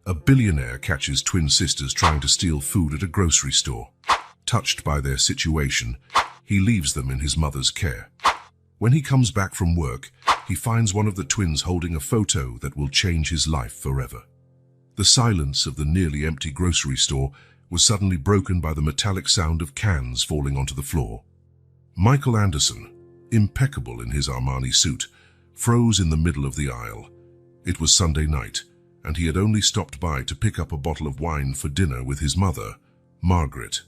A billionaire catches twin sisters trying to steal food at a grocery store. Touched by their situation, he leaves them in his mother's care. When he comes back from work, he finds one of the twins holding a photo that will change his life forever. The silence of the nearly empty grocery store was suddenly broken by the metallic sound of cans falling onto the floor. Michael Anderson, impeccable in his Armani suit, froze in the middle of the aisle. It was Sunday night, and he had only stopped by to pick up a bottle of wine for dinner with his mother, Margaret.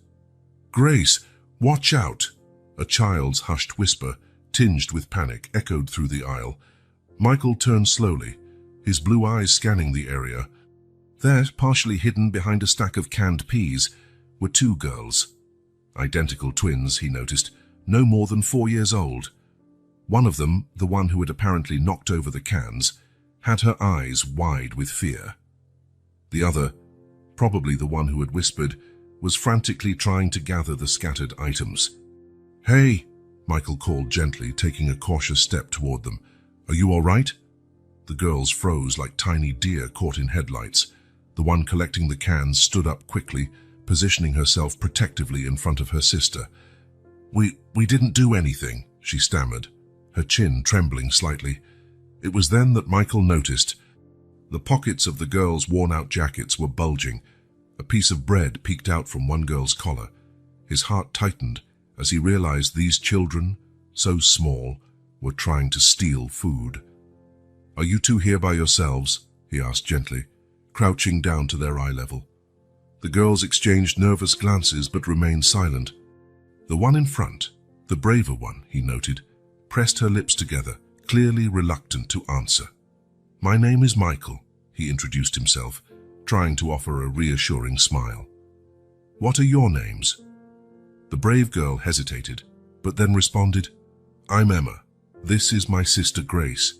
"Grace, watch out!" A child's hushed whisper, tinged with panic, echoed through the aisle. Michael turned slowly, his blue eyes scanning the area. There, partially hidden behind a stack of canned peas, were two girls. Identical twins, he noticed, no more than 4 years old. One of them, the one who had apparently knocked over the cans, had her eyes wide with fear. The other, probably the one who had whispered, was frantically trying to gather the scattered items. "Hey," Michael called gently, taking a cautious step toward them. "Are you all right?" The girls froze like tiny deer caught in headlights. The one collecting the cans stood up quickly, positioning herself protectively in front of her sister. We didn't do anything," she stammered, her chin trembling slightly. It was then that Michael noticed. The pockets of the girls' worn-out jackets were bulging. A piece of bread peeked out from one girl's collar. His heart tightened as he realized these children, so small, were trying to steal food. "Are you two here by yourselves?" he asked gently, crouching down to their eye level. The girls exchanged nervous glances but remained silent. The one in front, the braver one, he noted, pressed her lips together, clearly reluctant to answer. "My name is Michael," he introduced himself, trying to offer a reassuring smile. "What are your names?" The brave girl hesitated, but then responded, "I'm Emma. This is my sister Grace."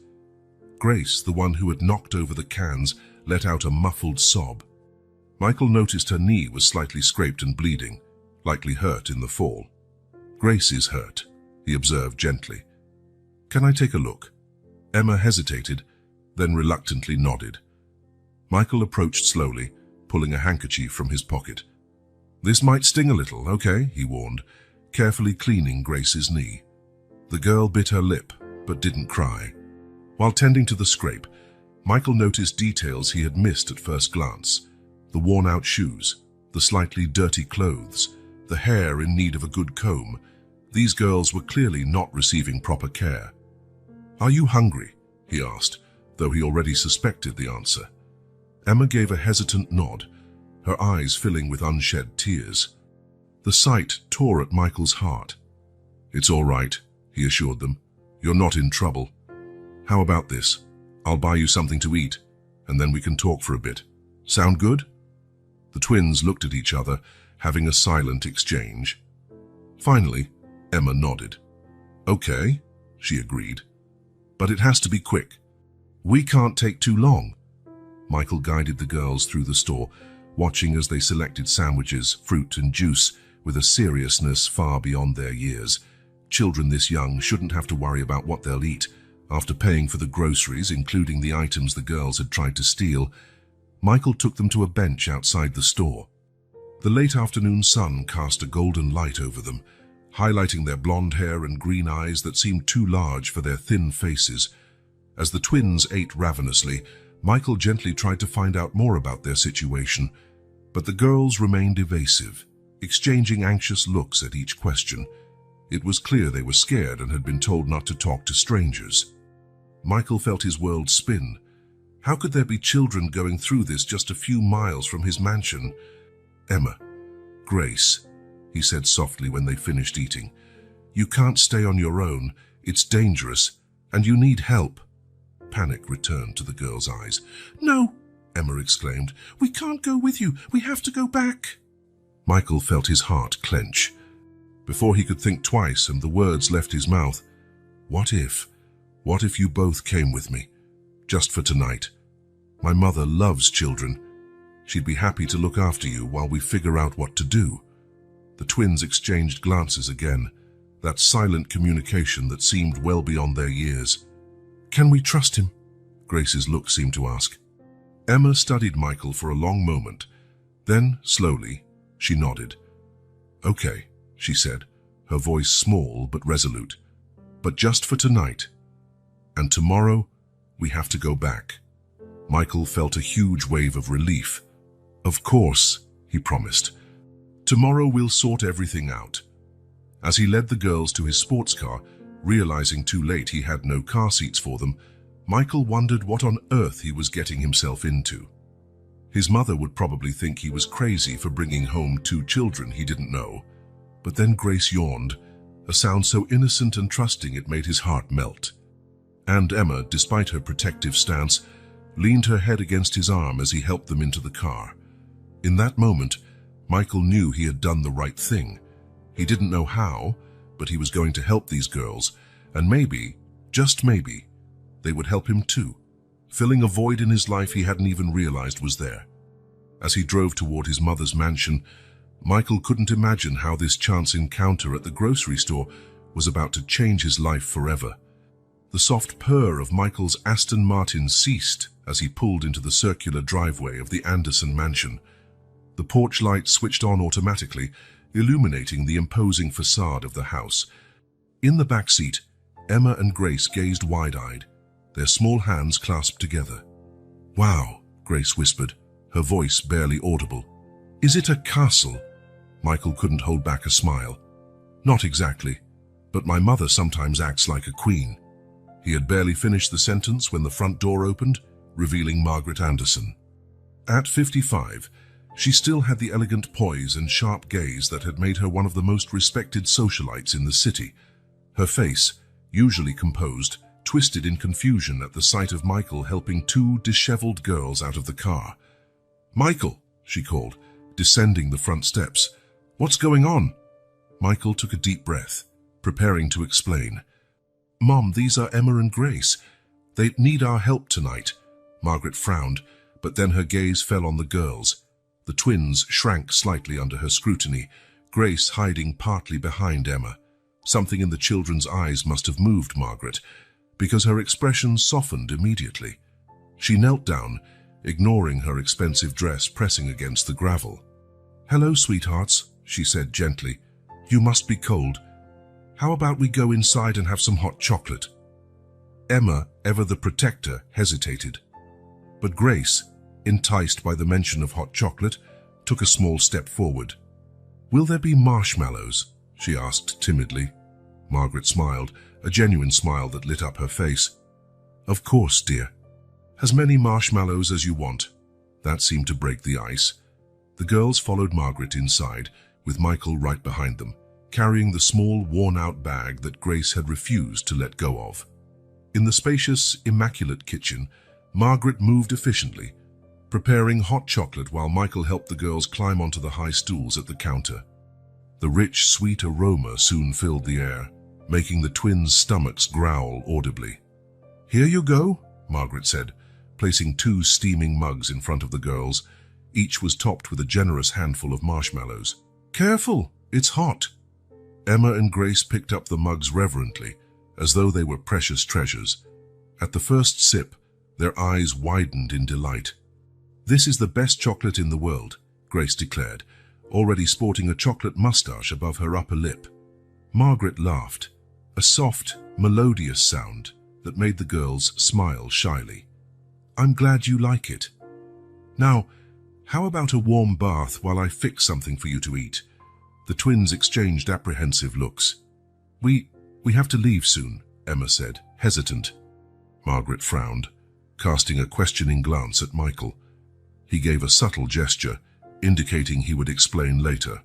Grace, the one who had knocked over the cans, let out a muffled sob. Michael noticed her knee was slightly scraped and bleeding, likely hurt in the fall. "Grace is hurt," he observed gently. "Can I take a look?" Emma hesitated, then reluctantly nodded. Michael approached slowly, pulling a handkerchief from his pocket. "This might sting a little, okay?" he warned, carefully cleaning Grace's knee. The girl bit her lip, but didn't cry. While tending to the scrape, Michael noticed details he had missed at first glance. The worn-out shoes, the slightly dirty clothes, the hair in need of a good comb. These girls were clearly not receiving proper care. "Are you hungry?" he asked, though he already suspected the answer. Emma gave a hesitant nod, her eyes filling with unshed tears. The sight tore at Michael's heart. "It's all right," he assured them. "You're not in trouble. How about this? I'll buy you something to eat, and then we can talk for a bit. Sound good?" The twins looked at each other, having a silent exchange. Finally, Emma nodded. "Okay," she agreed. "But it has to be quick. We can't take too long." Michael guided the girls through the store, watching as they selected sandwiches, fruit and juice with a seriousness far beyond their years. Children this young shouldn't have to worry about what they'll eat. After paying for the groceries, including the items the girls had tried to steal, Michael took them to a bench outside the store. The late afternoon sun cast a golden light over them, highlighting their blonde hair and green eyes that seemed too large for their thin faces. As the twins ate ravenously, Michael gently tried to find out more about their situation, but the girls remained evasive, exchanging anxious looks at each question. It was clear they were scared and had been told not to talk to strangers. Michael felt his world spin. How could there be children going through this just a few miles from his mansion? "Emma, Grace," he said softly when they finished eating. "You can't stay on your own. It's dangerous, and you need help." Panic returned to the girl's eyes. "No," Emma exclaimed. "We can't go with you. We have to go back." Michael felt his heart clench. Before he could think twice and the words left his mouth, What if you both came with me? Just for tonight. My mother loves children. She'd be happy to look after you while we figure out what to do." The twins exchanged glances again, that silent communication that seemed well beyond their years. "Can we trust him?" Grace's look seemed to ask. Emma studied Michael for a long moment. Then, slowly, she nodded. "Okay," she said, her voice small but resolute. "But just for tonight. And tomorrow, we have to go back." Michael felt a huge wave of relief. "Of course," he promised. "Tomorrow we'll sort everything out." As he led the girls to his sports car, realizing too late he had no car seats for them, Michael wondered what on earth he was getting himself into. His mother would probably think he was crazy for bringing home 2 children he didn't know. But then Grace yawned, a sound so innocent and trusting it made his heart melt. And Emma, despite her protective stance, leaned her head against his arm as he helped them into the car. In that moment, Michael knew he had done the right thing. He didn't know how, but he was going to help these girls, and maybe, just maybe, they would help him too, filling a void in his life he hadn't even realized was there. As he drove toward his mother's mansion, Michael couldn't imagine how this chance encounter at the grocery store was about to change his life forever. The soft purr of Michael's Aston Martin ceased as he pulled into the circular driveway of the Anderson mansion. The porch light switched on automatically, illuminating the imposing facade of the house. In the back seat, Emma and Grace gazed wide-eyed, their small hands clasped together. "Wow," Grace whispered, her voice barely audible. "Is it a castle?" Michael couldn't hold back a smile. "Not exactly, but my mother sometimes acts like a queen." He had barely finished the sentence when the front door opened, revealing Margaret Anderson. At 55, she still had the elegant poise and sharp gaze that had made her one of the most respected socialites in the city. Her face, usually composed, twisted in confusion at the sight of Michael helping 2 disheveled girls out of the car. "Michael," she called, descending the front steps. "What's going on?" Michael took a deep breath, preparing to explain. "Mom, these are Emma and Grace. They need our help tonight." Margaret frowned, but then her gaze fell on the girls. The twins shrank slightly under her scrutiny, Grace hiding partly behind Emma. Something in the children's eyes must have moved Margaret, because her expression softened immediately. She knelt down, ignoring her expensive dress pressing against the gravel. "Hello, sweethearts," she said gently. "You must be cold. How about we go inside and have some hot chocolate?" Emma, ever the protector, hesitated. But Grace, enticed by the mention of hot chocolate, took a small step forward. "Will there be marshmallows?" she asked timidly. Margaret smiled, a genuine smile that lit up her face. "Of course, dear. As many marshmallows as you want." That seemed to break the ice. The girls followed Margaret inside, with Michael right behind them, carrying the small, worn-out bag that Grace had refused to let go of. In the spacious, immaculate kitchen, Margaret moved efficiently, preparing hot chocolate while Michael helped the girls climb onto the high stools at the counter. The rich, sweet aroma soon filled the air, making the twins' stomachs growl audibly. "Here you go," Margaret said, placing 2 steaming mugs in front of the girls. Each was topped with a generous handful of marshmallows. "Careful, it's hot." Emma and Grace picked up the mugs reverently, as though they were precious treasures. At the first sip, their eyes widened in delight. "This is the best chocolate in the world," Grace declared, already sporting a chocolate mustache above her upper lip. Margaret laughed, a soft, melodious sound that made the girls smile shyly. "I'm glad you like it. Now, how about a warm bath while I fix something for you to eat?" The twins exchanged apprehensive looks. We have to leave soon," Emma said, hesitant. Margaret frowned, casting a questioning glance at Michael. He gave a subtle gesture, indicating he would explain later.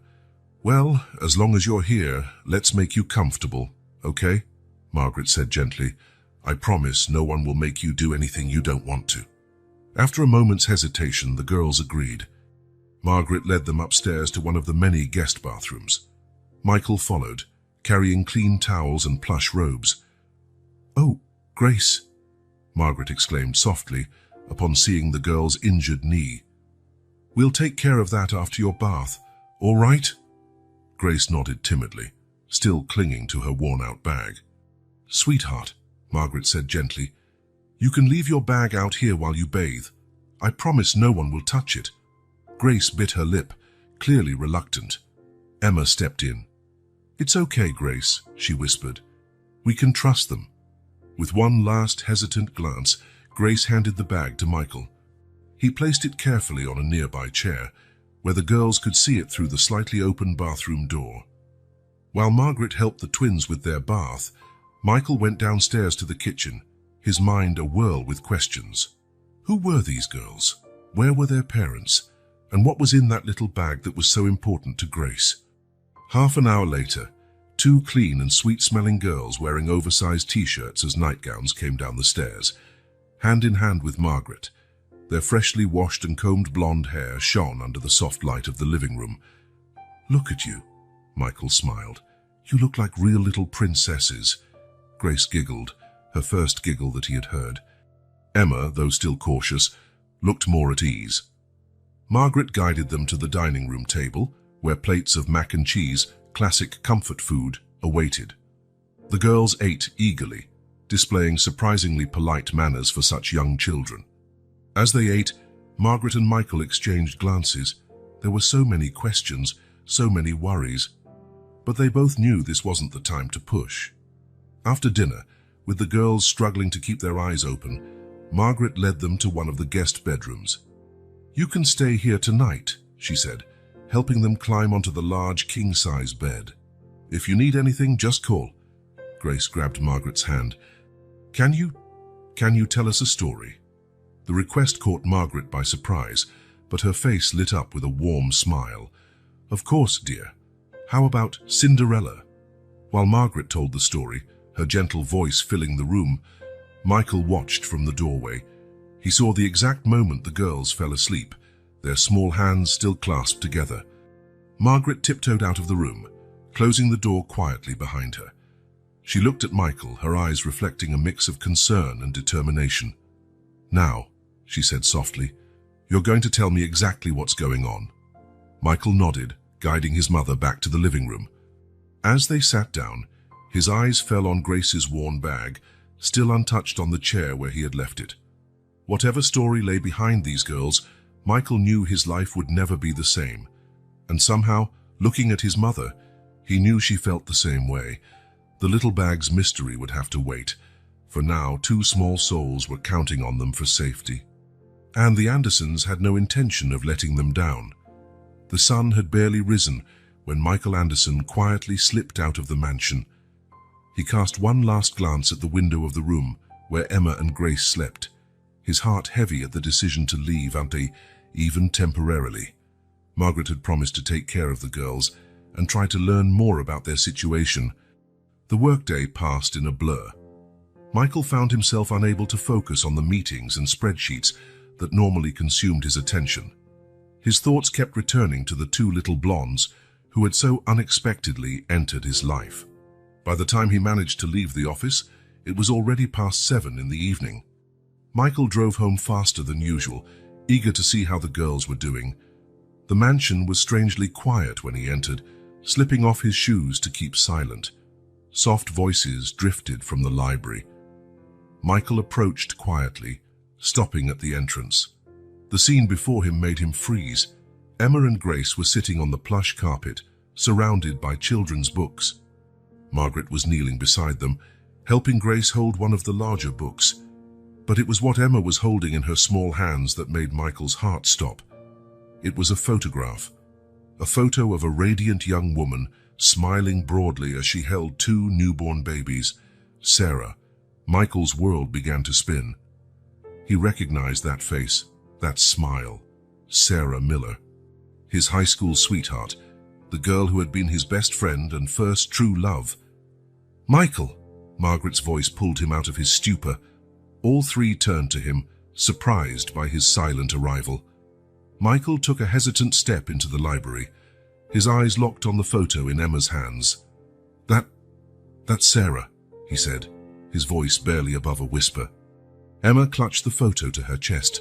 "Well, as long as you're here, let's make you comfortable, okay?" Margaret said gently. "I promise no one will make you do anything you don't want to." After a moment's hesitation, the girls agreed. Margaret led them upstairs to one of the many guest bathrooms. Michael followed, carrying clean towels and plush robes. "Oh, Grace," Margaret exclaimed softly upon seeing the girl's injured knee. "We'll take care of that after your bath, all right?" Grace nodded timidly, still clinging to her worn-out bag. "Sweetheart," Margaret said gently, "you can leave your bag out here while you bathe. I promise no one will touch it." Grace bit her lip, clearly reluctant. Emma stepped in. "It's okay, Grace," she whispered. "We can trust them." With one last hesitant glance, Grace handed the bag to Michael. He placed it carefully on a nearby chair, where the girls could see it through the slightly open bathroom door. While Margaret helped the twins with their bath, Michael went downstairs to the kitchen, his mind awhirl with questions. Who were these girls? Where were their parents? And what was in that little bag that was so important to Grace? Half an hour later, two clean and sweet-smelling girls wearing oversized t-shirts as nightgowns came down the stairs, hand in hand with Margaret. Their freshly washed and combed blonde hair shone under the soft light of the living room. "Look at you," Michael smiled. "You look like real little princesses." Grace giggled, her first giggle that he had heard. Emma, though still cautious, looked more at ease. Margaret guided them to the dining room table, where plates of mac and cheese, classic comfort food, awaited. The girls ate eagerly, displaying surprisingly polite manners for such young children. As they ate, Margaret and Michael exchanged glances. There were so many questions, so many worries. But they both knew this wasn't the time to push. After dinner, with the girls struggling to keep their eyes open, Margaret led them to one of the guest bedrooms. "You can stay here tonight," she said, helping them climb onto the large king-size bed. "If you need anything, just call." Grace grabbed Margaret's hand. Can you tell us a story?" The request caught Margaret by surprise, but her face lit up with a warm smile. "Of course, dear. How about Cinderella?" While Margaret told the story, her gentle voice filling the room, Michael watched from the doorway. He saw the exact moment the girls fell asleep, their small hands still clasped together. Margaret tiptoed out of the room, closing the door quietly behind her. She looked at Michael, her eyes reflecting a mix of concern and determination. "Now," she said softly, "you're going to tell me exactly what's going on." Michael nodded, guiding his mother back to the living room. As they sat down, his eyes fell on Grace's worn bag, still untouched on the chair where he had left it. Whatever story lay behind these girls, Michael knew his life would never be the same. And somehow, looking at his mother, he knew she felt the same way. The little bag's mystery would have to wait. For now, two small souls were counting on them for safety. And the Andersons had no intention of letting them down. The sun had barely risen when Michael Anderson quietly slipped out of the mansion. He cast one last glance at the window of the room where Emma and Grace slept, his heart heavy at the decision to leave Auntie, even temporarily. Margaret had promised to take care of the girls and try to learn more about their situation. The workday passed in a blur. Michael found himself unable to focus on the meetings and spreadsheets that normally consumed his attention. His thoughts kept returning to the two little blondes who had so unexpectedly entered his life. By the time he managed to leave the office, it was already past 7 in the evening. Michael drove home faster than usual, eager to see how the girls were doing. The mansion was strangely quiet when he entered, slipping off his shoes to keep silent. Soft voices drifted from the library. Michael approached quietly, stopping at the entrance. The scene before him made him freeze. Emma and Grace were sitting on the plush carpet, surrounded by children's books. Margaret was kneeling beside them, helping Grace hold one of the larger books. But it was what Emma was holding in her small hands that made Michael's heart stop. It was a photograph. A photo of a radiant young woman, smiling broadly as she held two newborn babies. Sarah. Michael's world began to spin. He recognized that face, that smile. Sarah Miller. His high school sweetheart, the girl who had been his best friend and first true love. "Michael!" Margaret's voice pulled him out of his stupor. All three turned to him, surprised by his silent arrival. Michael took a hesitant step into the library, his eyes locked on the photo in Emma's hands. That's Sarah," he said, his voice barely above a whisper. Emma clutched the photo to her chest,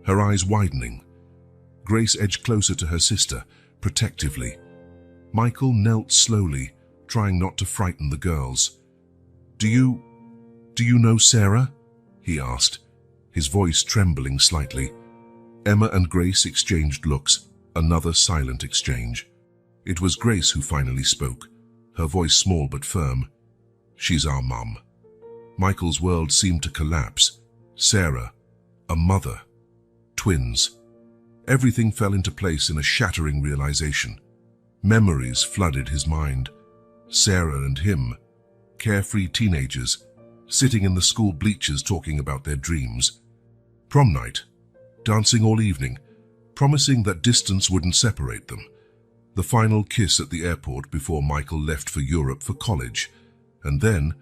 her eyes widening. Grace edged closer to her sister, protectively. Michael knelt slowly, trying not to frighten the girls. Do you know Sarah?" he asked, his voice trembling slightly. Emma and Grace exchanged looks, another silent exchange. It was Grace who finally spoke, her voice small but firm. "She's our mum." Michael's world seemed to collapse. Sarah, a mother, twins. Everything fell into place in a shattering realization. Memories flooded his mind. Sarah and him, carefree teenagers, sitting in the school bleachers talking about their dreams. Prom night, dancing all evening, promising that distance wouldn't separate them. The final kiss at the airport before Michael left for Europe for college. And then,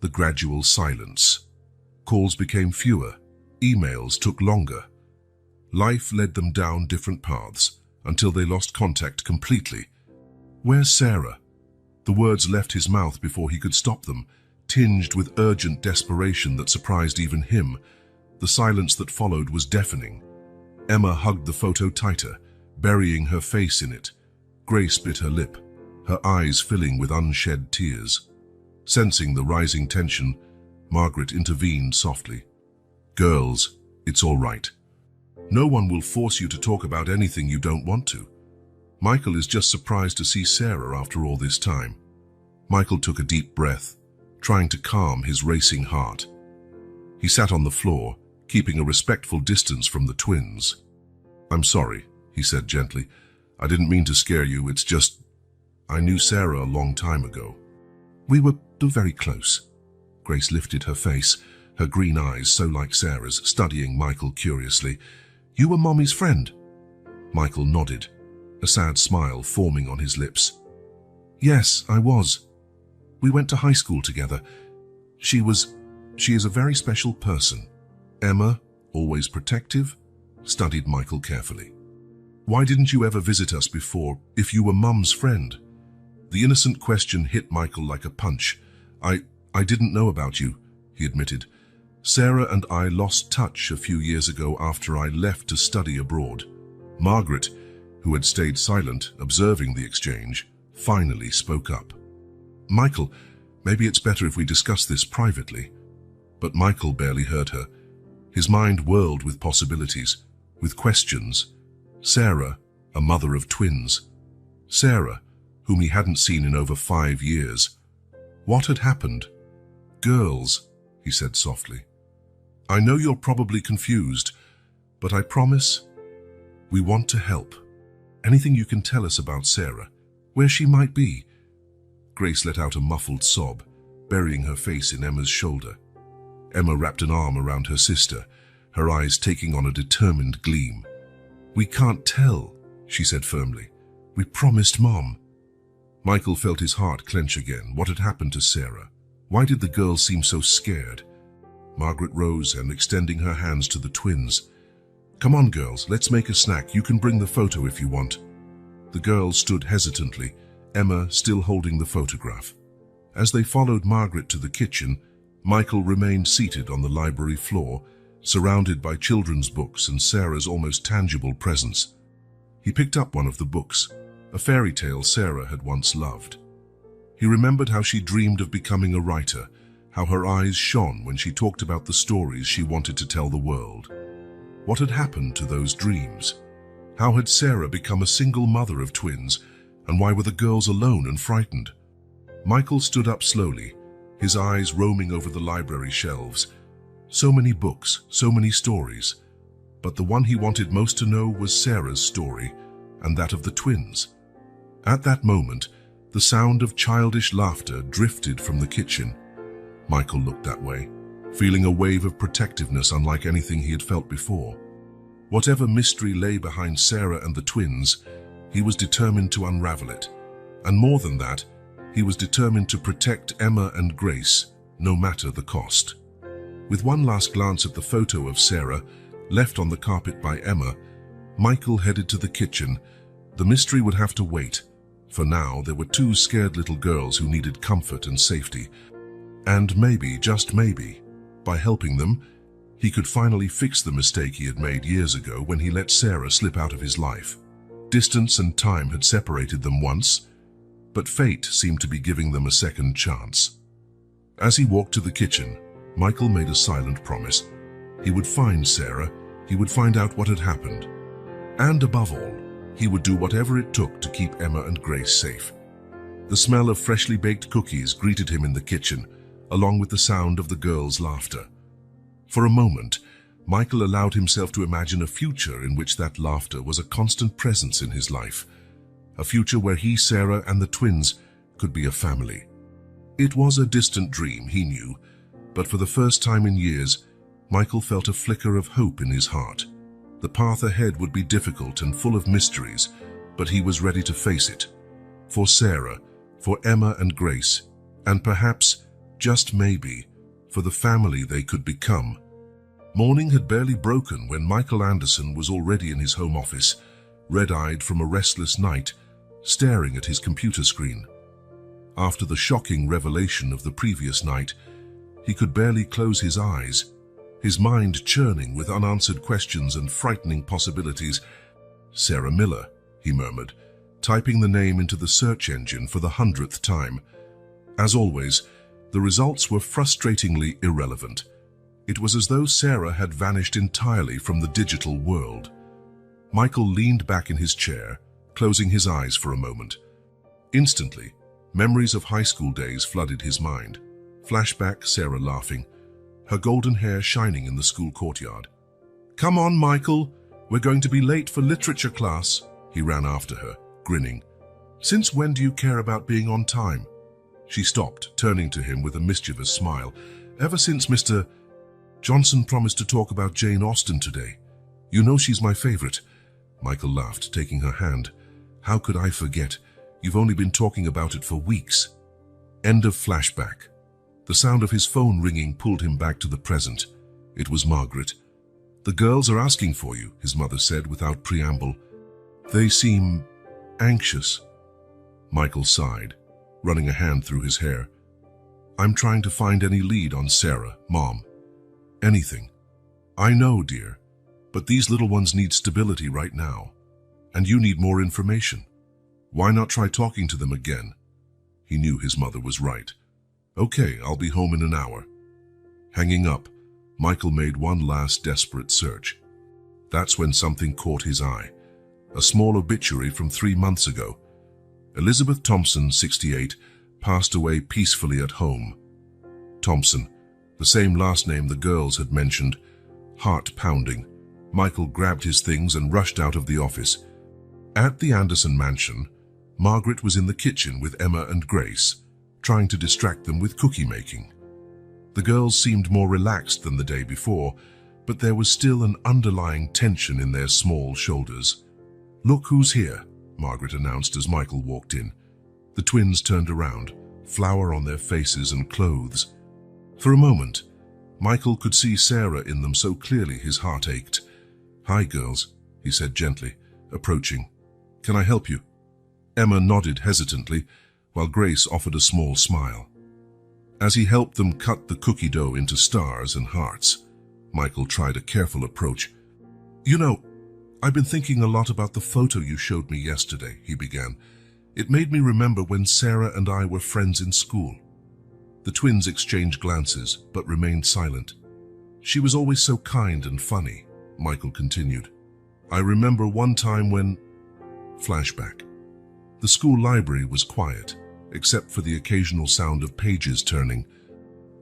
the gradual silence. Calls became fewer, emails took longer. Life led them down different paths until they lost contact completely. "Where's Sarah?" The words left his mouth before he could stop them, tinged with urgent desperation that surprised even him. The silence that followed was deafening. Emma hugged the photo tighter, burying her face in it. Grace bit her lip, her eyes filling with unshed tears. Sensing the rising tension, Margaret intervened softly. "Girls, it's all right. No one will force you to talk about anything you don't want to. Michael is just surprised to see Sarah after all this time." Michael took a deep breath, trying to calm his racing heart. He sat on the floor, keeping a respectful distance from the twins. "I'm sorry," he said gently. "I didn't mean to scare you, it's just, I knew Sarah a long time ago." "We were very close." Grace lifted her face, her green eyes so like Sarah's, studying Michael curiously. "You were Mommy's friend?" Michael nodded, a sad smile forming on his lips. "Yes, I was. We went to high school together. She is a very special person." Emma, always protective, studied Michael carefully. "Why didn't you ever visit us before, if you were Mum's friend?" The innocent question hit Michael like a punch. I didn't know about you," he admitted. "Sarah and I lost touch a few years ago after I left to study abroad." Margaret, who had stayed silent, observing the exchange, finally spoke up. "Michael, maybe it's better if we discuss this privately." But Michael barely heard her. His mind whirled with possibilities, with questions. Sarah, a mother of twins. Sarah, whom he hadn't seen in over 5 years. What had happened? "Girls," he said softly, "I know you're probably confused, but I promise we want to help. Anything you can tell us about Sarah, where she might be." Grace let out a muffled sob, burying her face in Emma's shoulder. Emma wrapped an arm around her sister, her eyes taking on a determined gleam. "We can't tell," she said firmly. "We promised Mom." Michael felt his heart clench again. What had happened to Sarah? Why did the girls seem so scared? Margaret rose and, extending her hands to the twins, "Come on, girls, let's make a snack. You can bring the photo if you want." The girls stood hesitantly, Emma still holding the photograph. As they followed Margaret to the kitchen, Michael remained seated on the library floor, surrounded by children's books and Sarah's almost tangible presence. He picked up one of the books, a fairy tale Sarah had once loved. He remembered how she dreamed of becoming a writer, how her eyes shone when she talked about the stories she wanted to tell the world. What had happened to those dreams? How had Sarah become a single mother of twins, and why were the girls alone and frightened? Michael stood up slowly, his eyes roaming over the library shelves. So many books, so many stories. But the one he wanted most to know was Sarah's story, and that of the twins. At that moment, the sound of childish laughter drifted from the kitchen. Michael looked that way, feeling a wave of protectiveness unlike anything he had felt before. Whatever mystery lay behind Sarah and the twins, he was determined to unravel it. And more than that, he was determined to protect Emma and Grace, no matter the cost. With one last glance at the photo of Sarah, left on the carpet by Emma, Michael headed to the kitchen. The mystery would have to wait. For now, there were 2 scared little girls who needed comfort and safety. And maybe, just maybe, by helping them, he could finally fix the mistake he had made years ago when he let Sarah slip out of his life. Distance and time had separated them once, but fate seemed to be giving them a second chance. As he walked to the kitchen, Michael made a silent promise. He would find Sarah, He would find out what had happened. And above all, he would do whatever it took to keep Emma and Grace safe. The smell of freshly baked cookies greeted him in the kitchen, along with the sound of the girls' laughter. For a moment, Michael allowed himself to imagine a future in which that laughter was a constant presence in his life. A future where he, Sarah, and the twins could be a family. It was a distant dream, he knew, but for the first time in years, Michael felt a flicker of hope in his heart. The path ahead would be difficult and full of mysteries, but he was ready to face it. For Sarah, for Emma and Grace, and perhaps, just maybe, for the family they could become. Morning had barely broken when Michael Anderson was already in his home office, red-eyed from a restless night, staring at his computer screen. After the shocking revelation of the previous night, he could barely close his eyes, his mind churning with unanswered questions and frightening possibilities. "Sarah Miller," he murmured, typing the name into the search engine for the 100th time. As always, the results were frustratingly irrelevant. It was as though Sarah had vanished entirely from the digital world. Michael leaned back in his chair, closing his eyes for a moment. Instantly, memories of high school days flooded his mind. Flashback, Sarah laughing, her golden hair shining in the school courtyard. "Come on, Michael, we're going to be late for literature class," he ran after her, grinning. "Since when do you care about being on time?" She stopped, turning to him with a mischievous smile. "Ever since Mr. Johnson promised to talk about Jane Austen today. You know she's my favorite." Michael laughed, taking her hand. "How could I forget? You've only been talking about it for weeks." End of flashback. The sound of his phone ringing pulled him back to the present. It was Margaret. "The girls are asking for you," his mother said without preamble. "They seem anxious." Michael sighed, running a hand through his hair. "I'm trying to find any lead on Sarah, Mom. Anything." "I know, dear, but these little ones need stability right now, and you need more information. Why not try talking to them again?" He knew his mother was right. "Okay, I'll be home in an hour." Hanging up, Michael made one last desperate search. That's when something caught his eye. A small obituary from 3 months ago. Elizabeth Thompson, 68, passed away peacefully at home. Thompson, the same last name the girls had mentioned. Heart pounding, Michael grabbed his things and rushed out of the office. At the Anderson mansion, Margaret was in the kitchen with Emma and Grace, trying to distract them with cookie making. The girls seemed more relaxed than the day before, but there was still an underlying tension in their small shoulders. "Look who's here," Margaret announced as Michael walked in. The twins turned around, flour on their faces and clothes. For a moment, Michael could see Sarah in them so clearly his heart ached. "Hi, girls," he said gently, approaching. "Can I help you?" Emma nodded hesitantly, while Grace offered a small smile. As he helped them cut the cookie dough into stars and hearts, Michael tried a careful approach. "You know, I've been thinking a lot about the photo you showed me yesterday," he began. "It made me remember when Sarah and I were friends in school." The twins exchanged glances, but remained silent. "She was always so kind and funny," Michael continued. "I remember one time when..." Flashback. The school library was quiet, except for the occasional sound of pages turning.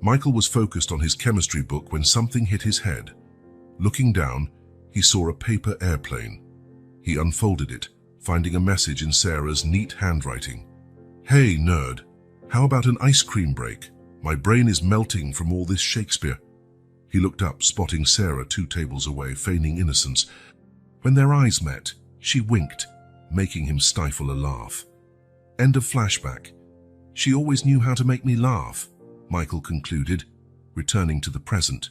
Michael was focused on his chemistry book when something hit his head. Looking down, he saw a paper airplane. He unfolded it, finding a message in Sarah's neat handwriting. "Hey, nerd, how about an ice cream break? My brain is melting from all this Shakespeare." He looked up, spotting Sarah 2 tables away, feigning innocence. When their eyes met, she winked, making him stifle a laugh. End of flashback. "She always knew how to make me laugh," Michael concluded, returning to the present.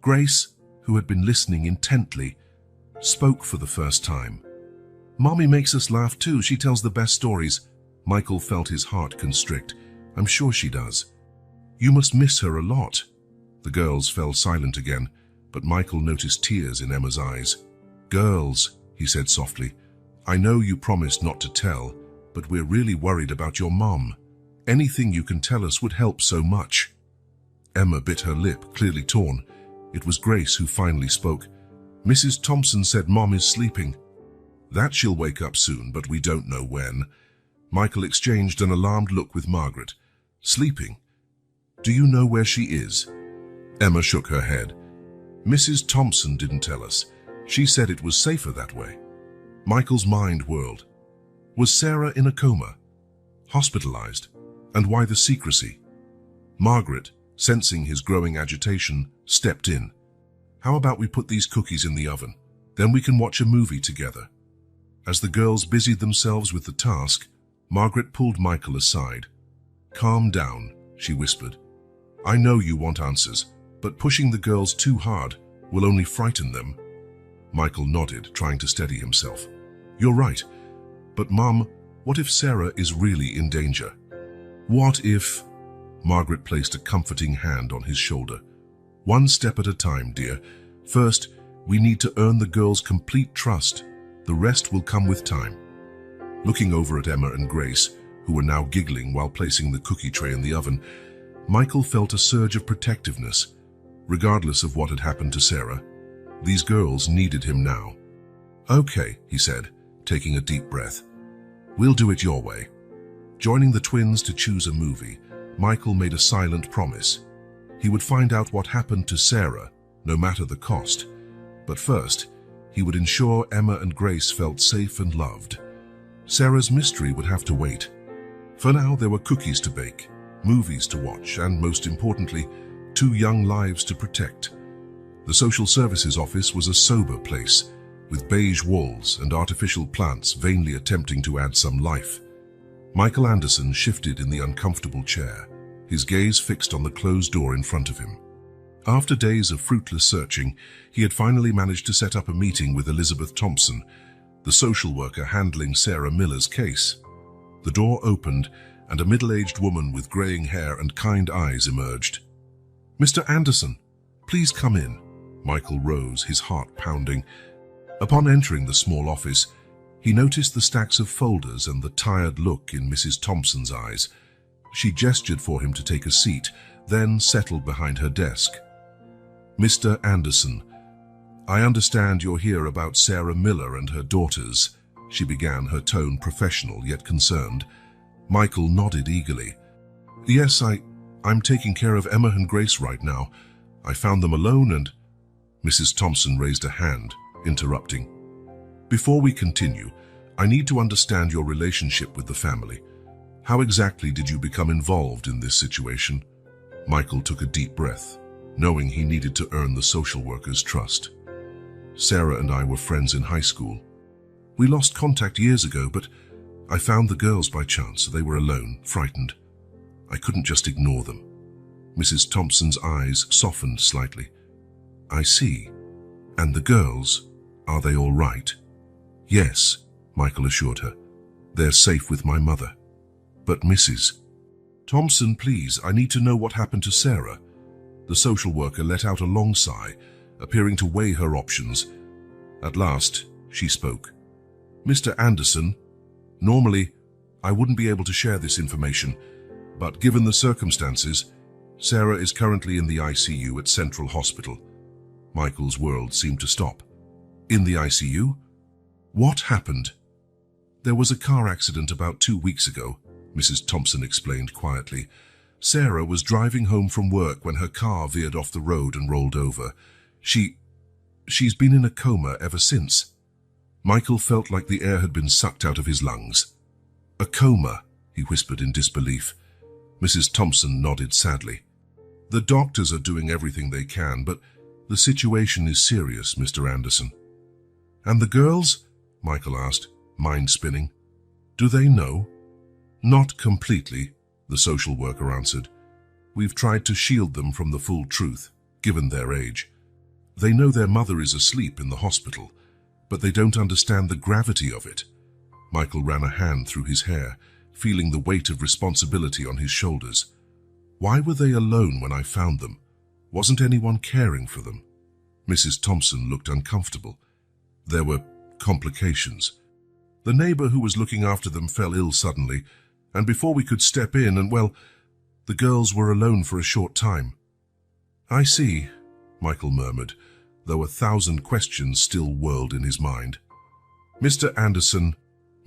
Grace, who had been listening intently, spoke for the first time. "Mommy makes us laugh too. She tells the best stories." Michael felt his heart constrict. "I'm sure she does." "You must miss her a lot." The girls fell silent again, but Michael noticed tears in Emma's eyes. "Girls," he said softly, "I know you promised not to tell, but we're really worried about your mom. Anything you can tell us would help so much." Emma bit her lip, clearly torn. It was Grace who finally spoke. Mrs. Thompson said Mom is sleeping. That she'll wake up soon, but we don't know when. Michael exchanged an alarmed look with Margaret. Sleeping? Do you know where she is? Emma shook her head. Mrs. Thompson didn't tell us. She said it was safer that way. Michael's mind whirled. Was Sarah in a coma? Hospitalized? And why the secrecy? Margaret, sensing his growing agitation, stepped in. How about we put these cookies in the oven? Then we can watch a movie together. As the girls busied themselves with the task, Margaret pulled Michael aside. Calm down, she whispered. I know you want answers, but pushing the girls too hard will only frighten them. Michael nodded, trying to steady himself. You're right. But Mum, what if Sarah is really in danger? What if... Margaret placed a comforting hand on his shoulder. One step at a time, dear. First, we need to earn the girls' complete trust. The rest will come with time. Looking over at Emma and Grace, who were now giggling while placing the cookie tray in the oven, Michael felt a surge of protectiveness. Regardless of what had happened to Sarah, these girls needed him now. Okay, he said, taking a deep breath. We'll do it your way. Joining the twins to choose a movie, Michael made a silent promise. He would find out what happened to Sarah, no matter the cost. But first, he would ensure Emma and Grace felt safe and loved. Sarah's mystery would have to wait. For now, there were cookies to bake, movies to watch, and most importantly, 2 young lives to protect. The social services office was a sober place, with beige walls and artificial plants vainly attempting to add some life. Michael Anderson shifted in the uncomfortable chair, his gaze fixed on the closed door in front of him. After days of fruitless searching, he had finally managed to set up a meeting with Elizabeth Thompson, the social worker handling Sarah Miller's case. The door opened, and a middle-aged woman with graying hair and kind eyes emerged. Mr. Anderson, please come in. Michael rose, his heart pounding. Upon entering the small office, he noticed the stacks of folders and the tired look in Mrs. Thompson's eyes. She gestured for him to take a seat, then settled behind her desk. Mr. Anderson, I understand you're here about Sarah Miller and her daughters, she began, her tone professional yet concerned. Michael nodded eagerly. Yes, I'm taking care of Emma and Grace right now. I found them alone and... Mrs. Thompson raised a hand, interrupting. Before we continue, I need to understand your relationship with the family. How exactly did you become involved in this situation? Michael took a deep breath, knowing he needed to earn the social worker's trust. Sarah and I were friends in high school. We lost contact years ago, but I found the girls by chance. They were alone, frightened. I couldn't just ignore them. Mrs. Thompson's eyes softened slightly. I see. And the girls, are they all right? Yes, Michael assured her. They're safe with my mother. But Mrs. Thompson, please, I need to know what happened to Sarah. The social worker let out a long sigh, appearing to weigh her options. At last, she spoke. Mr. Anderson, normally, I wouldn't be able to share this information, but given the circumstances, Sarah is currently in the ICU at Central Hospital. Michael's world seemed to stop. In the ICU? What happened? There was a car accident about 2 weeks ago, Mrs. Thompson explained quietly. Sarah was driving home from work when her car veered off the road and rolled over. She's been in a coma ever since. Michael felt like the air had been sucked out of his lungs. A coma, he whispered in disbelief. Mrs. Thompson nodded sadly. The doctors are doing everything they can, but the situation is serious, Mr. Anderson. And the girls? Michael asked, mind spinning. Do they know? Not completely, the social worker answered. We've tried to shield them from the full truth, given their age. They know their mother is asleep in the hospital, but they don't understand the gravity of it. Michael ran a hand through his hair, feeling the weight of responsibility on his shoulders. Why were they alone when I found them? Wasn't anyone caring for them? Mrs. Thompson looked uncomfortable. There were complications. The neighbor who was looking after them fell ill suddenly, and before we could step in and, well, the girls were alone for a short time. I see, Michael murmured, though 1,000 questions still whirled in his mind. "Mr. Anderson,"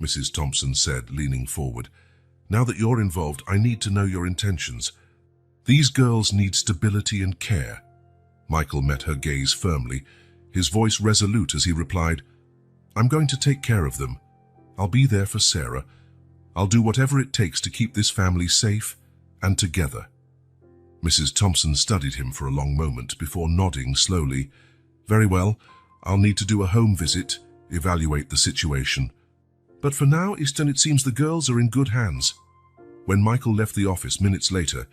Mrs. Thompson said, leaning forward, "now that you're involved, I need to know your intentions. These girls need stability and care." Michael met her gaze firmly, his voice resolute as he replied, "I'm going to take care of them. I'll be there for Sarah. I'll do whatever it takes to keep this family safe and together." Mrs. Thompson studied him for a long moment before nodding slowly. "Very well, I'll need to do a home visit, evaluate the situation. But for now, Easton, it seems the girls are in good hands." When Michael left the office minutes later,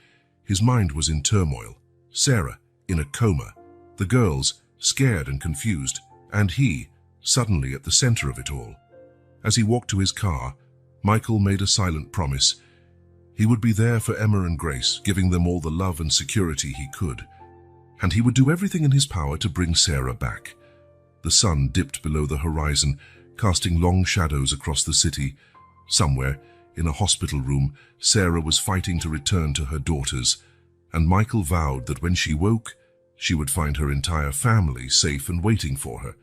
his mind was in turmoil. Sarah, in a coma. The girls, scared and confused. And he, suddenly at the center of it all. As he walked to his car, Michael made a silent promise. He would be there for Emma and Grace, giving them all the love and security he could. And he would do everything in his power to bring Sarah back. The sun dipped below the horizon, casting long shadows across the city. Somewhere, in a hospital room, Sarah was fighting to return to her daughters, and Michael vowed that when she woke, she would find her entire family safe and waiting for her.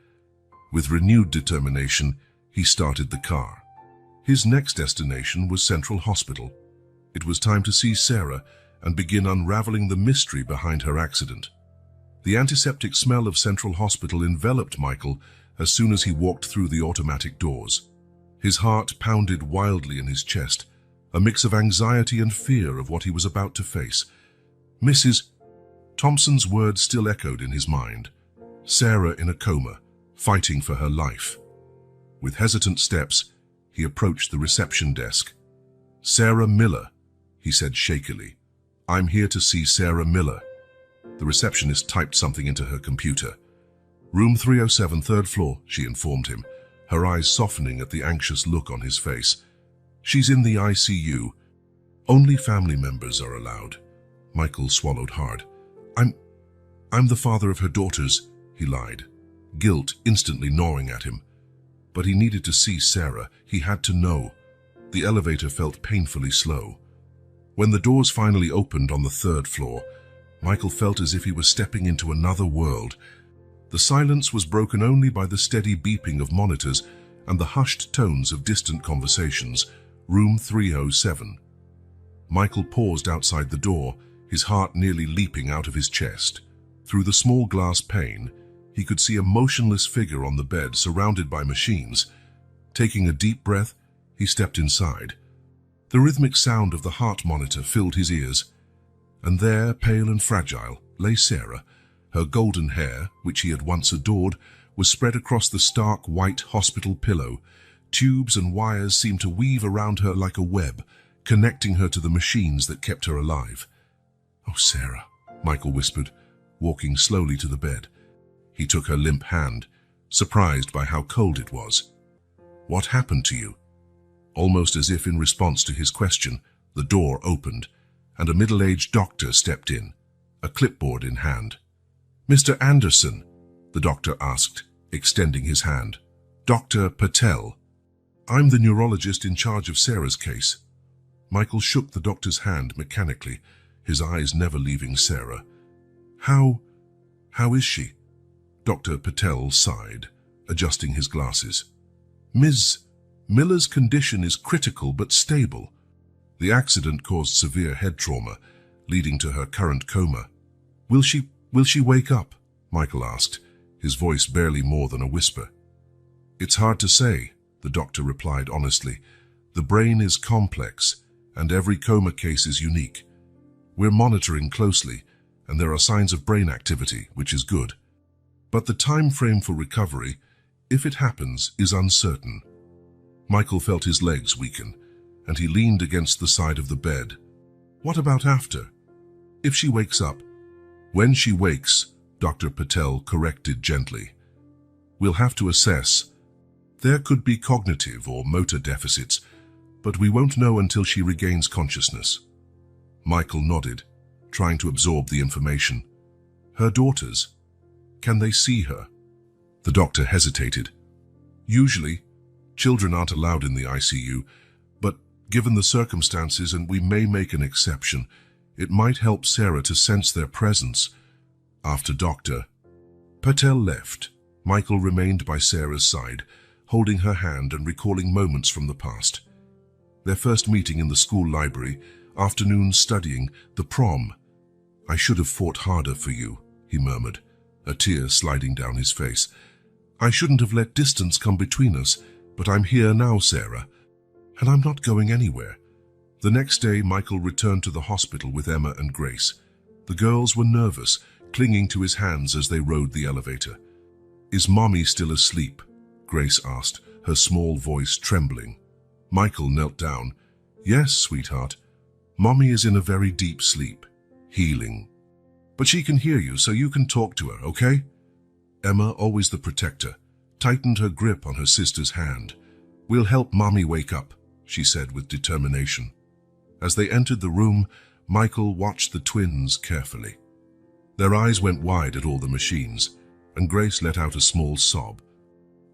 With renewed determination, he started the car. His next destination was Central Hospital. It was time to see Sarah and begin unraveling the mystery behind her accident. The antiseptic smell of Central Hospital enveloped Michael as soon as he walked through the automatic doors. His heart pounded wildly in his chest, a mix of anxiety and fear of what he was about to face. Mrs. Thompson's words still echoed in his mind. Sarah in a coma, fighting for her life. With hesitant steps, he approached the reception desk. "Sarah Miller," he said shakily. "I'm here to see Sarah Miller." The receptionist typed something into her computer. "Room 307, third floor," she informed him, her eyes softening at the anxious look on his face. "She's in the ICU. Only family members are allowed." Michael swallowed hard. I'm the father of her daughters," he lied, guilt instantly gnawing at him. But he needed to see Sarah. He had to know. The elevator felt painfully slow. When the doors finally opened on the third floor, Michael felt as if he was stepping into another world. The silence was broken only by the steady beeping of monitors and the hushed tones of distant conversations. Room 307. Michael paused outside the door, his heart nearly leaping out of his chest. Through the small glass pane, he could see a motionless figure on the bed surrounded by machines. Taking a deep breath, he stepped inside. The rhythmic sound of the heart monitor filled his ears. And there, pale and fragile, lay Sarah. Her golden hair, which he had once adored, was spread across the stark white hospital pillow. Tubes and wires seemed to weave around her like a web, connecting her to the machines that kept her alive. "Oh, Sarah," Michael whispered, walking slowly to the bed. He took her limp hand, surprised by how cold it was. "What happened to you?" Almost as if in response to his question, the door opened, and a middle-aged doctor stepped in, a clipboard in hand. "Mr. Anderson," the doctor asked, extending his hand. "Dr. Patel. I'm the neurologist in charge of Sarah's case." Michael shook the doctor's hand mechanically, his eyes never leaving Sarah. How is she?" Dr. Patel sighed, adjusting his glasses. "Ms. Miller's condition is critical but stable. The accident caused severe head trauma, leading to her current coma." Will she wake up?" Michael asked, his voice barely more than a whisper. "It's hard to say," the doctor replied honestly. "The brain is complex, and every coma case is unique. We're monitoring closely, and there are signs of brain activity, which is good. But the time frame for recovery, if it happens, is uncertain." Michael felt his legs weaken, and he leaned against the side of the bed. "What about after? If she wakes up?" "When she wakes," Dr. Patel corrected gently, "we'll have to assess. There could be cognitive or motor deficits, but we won't know until she regains consciousness." Michael nodded, trying to absorb the information. "Her daughters, can they see her?" The doctor hesitated. "Usually, children aren't allowed in the ICU, but given the circumstances, and we may make an exception, it might help Sarah to sense their presence." After Dr. Patel left. Michael remained by Sarah's side, holding her hand and recalling moments from the past. Their first meeting in the school library, afternoons studying, the prom. "I should have fought harder for you," he murmured, a tear sliding down his face. "I shouldn't have let distance come between us, but I'm here now, Sarah, and I'm not going anywhere." The next day, Michael returned to the hospital with Emma and Grace. The girls were nervous, clinging to his hands as they rode the elevator. "Is Mommy still asleep?" Grace asked, her small voice trembling. Michael knelt down. "Yes, sweetheart. Mommy is in a very deep sleep, healing. But she can hear you, so you can talk to her, okay?" Emma, always the protector, tightened her grip on her sister's hand. "We'll help Mommy wake up," she said with determination. As they entered the room, Michael watched the twins carefully. Their eyes went wide at all the machines, and Grace let out a small sob.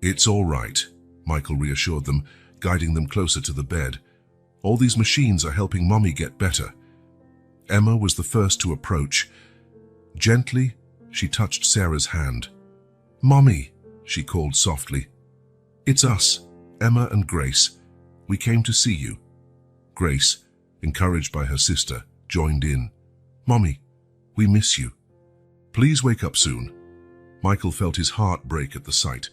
"It's all right," Michael reassured them, guiding them closer to the bed. "All these machines are helping Mommy get better." Emma was the first to approach. Gently, she touched Sarah's hand. "Mommy," she called softly. "It's us, Emma and Grace. We came to see you." Grace, encouraged by her sister, joined in. "Mommy, we miss you. Please wake up soon." Michael felt his heart break at the sight.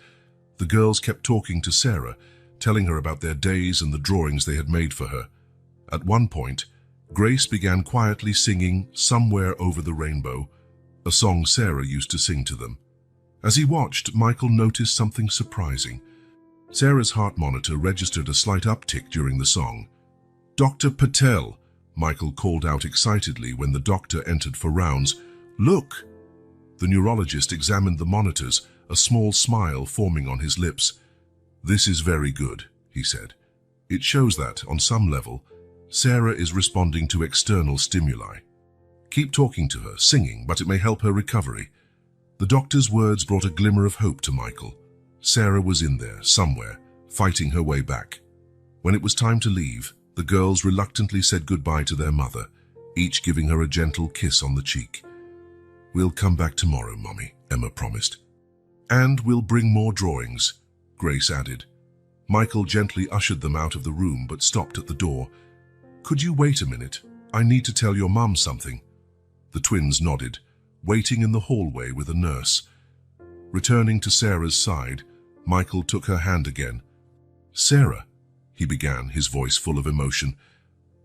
The girls kept talking to Sarah, telling her about their days and the drawings they had made for her. At one point, Grace began quietly singing "Somewhere Over the Rainbow," a song Sarah used to sing to them. As he watched, Michael noticed something surprising. Sarah's heart monitor registered a slight uptick during the song. "Dr. Patel," Michael called out excitedly when the doctor entered for rounds. "Look!" The neurologist examined the monitors, a small smile forming on his lips. "This is very good," he said. "It shows that, on some level, Sarah is responding to external stimuli. Keep talking to her, singing, but it may help her recovery." The doctor's words brought a glimmer of hope to Michael. Sarah was in there, somewhere, fighting her way back. When it was time to leave, the girls reluctantly said goodbye to their mother, each giving her a gentle kiss on the cheek. "We'll come back tomorrow, Mommy," Emma promised. "And we'll bring more drawings," Grace added. Michael gently ushered them out of the room but stopped at the door. "Could you wait a minute? I need to tell your mum something." The twins nodded, waiting in the hallway with a nurse. Returning to Sarah's side, Michael took her hand again. "Sarah," he began, his voice full of emotion,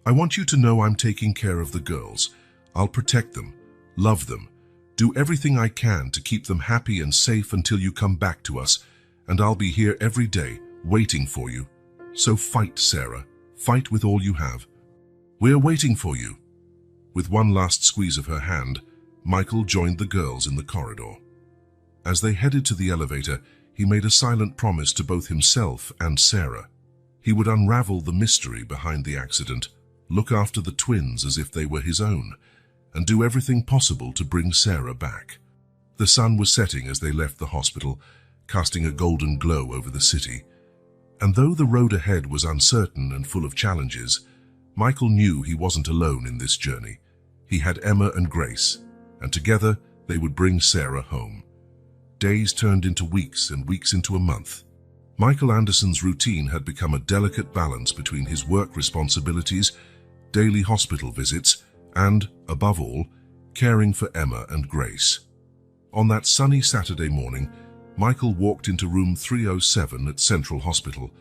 "I want you to know I'm taking care of the girls. I'll protect them, love them, do everything I can to keep them happy and safe until you come back to us, and I'll be here every day, waiting for you. So fight, Sarah. Fight with all you have. We're waiting for you." With one last squeeze of her hand, Michael joined the girls in the corridor. As they headed to the elevator, he made a silent promise to both himself and Sarah. He would unravel the mystery behind the accident, look after the twins as if they were his own, and do everything possible to bring Sarah back. The sun was setting as they left the hospital, casting a golden glow over the city. And though the road ahead was uncertain and full of challenges, Michael knew he wasn't alone in this journey. He had Emma and Grace, and together they would bring Sarah home. Days turned into weeks and weeks into a month. Michael Anderson's routine had become a delicate balance between his work responsibilities, daily hospital visits, and, above all, caring for Emma and Grace. On that sunny Saturday morning, Michael walked into room 307 at Central Hospital,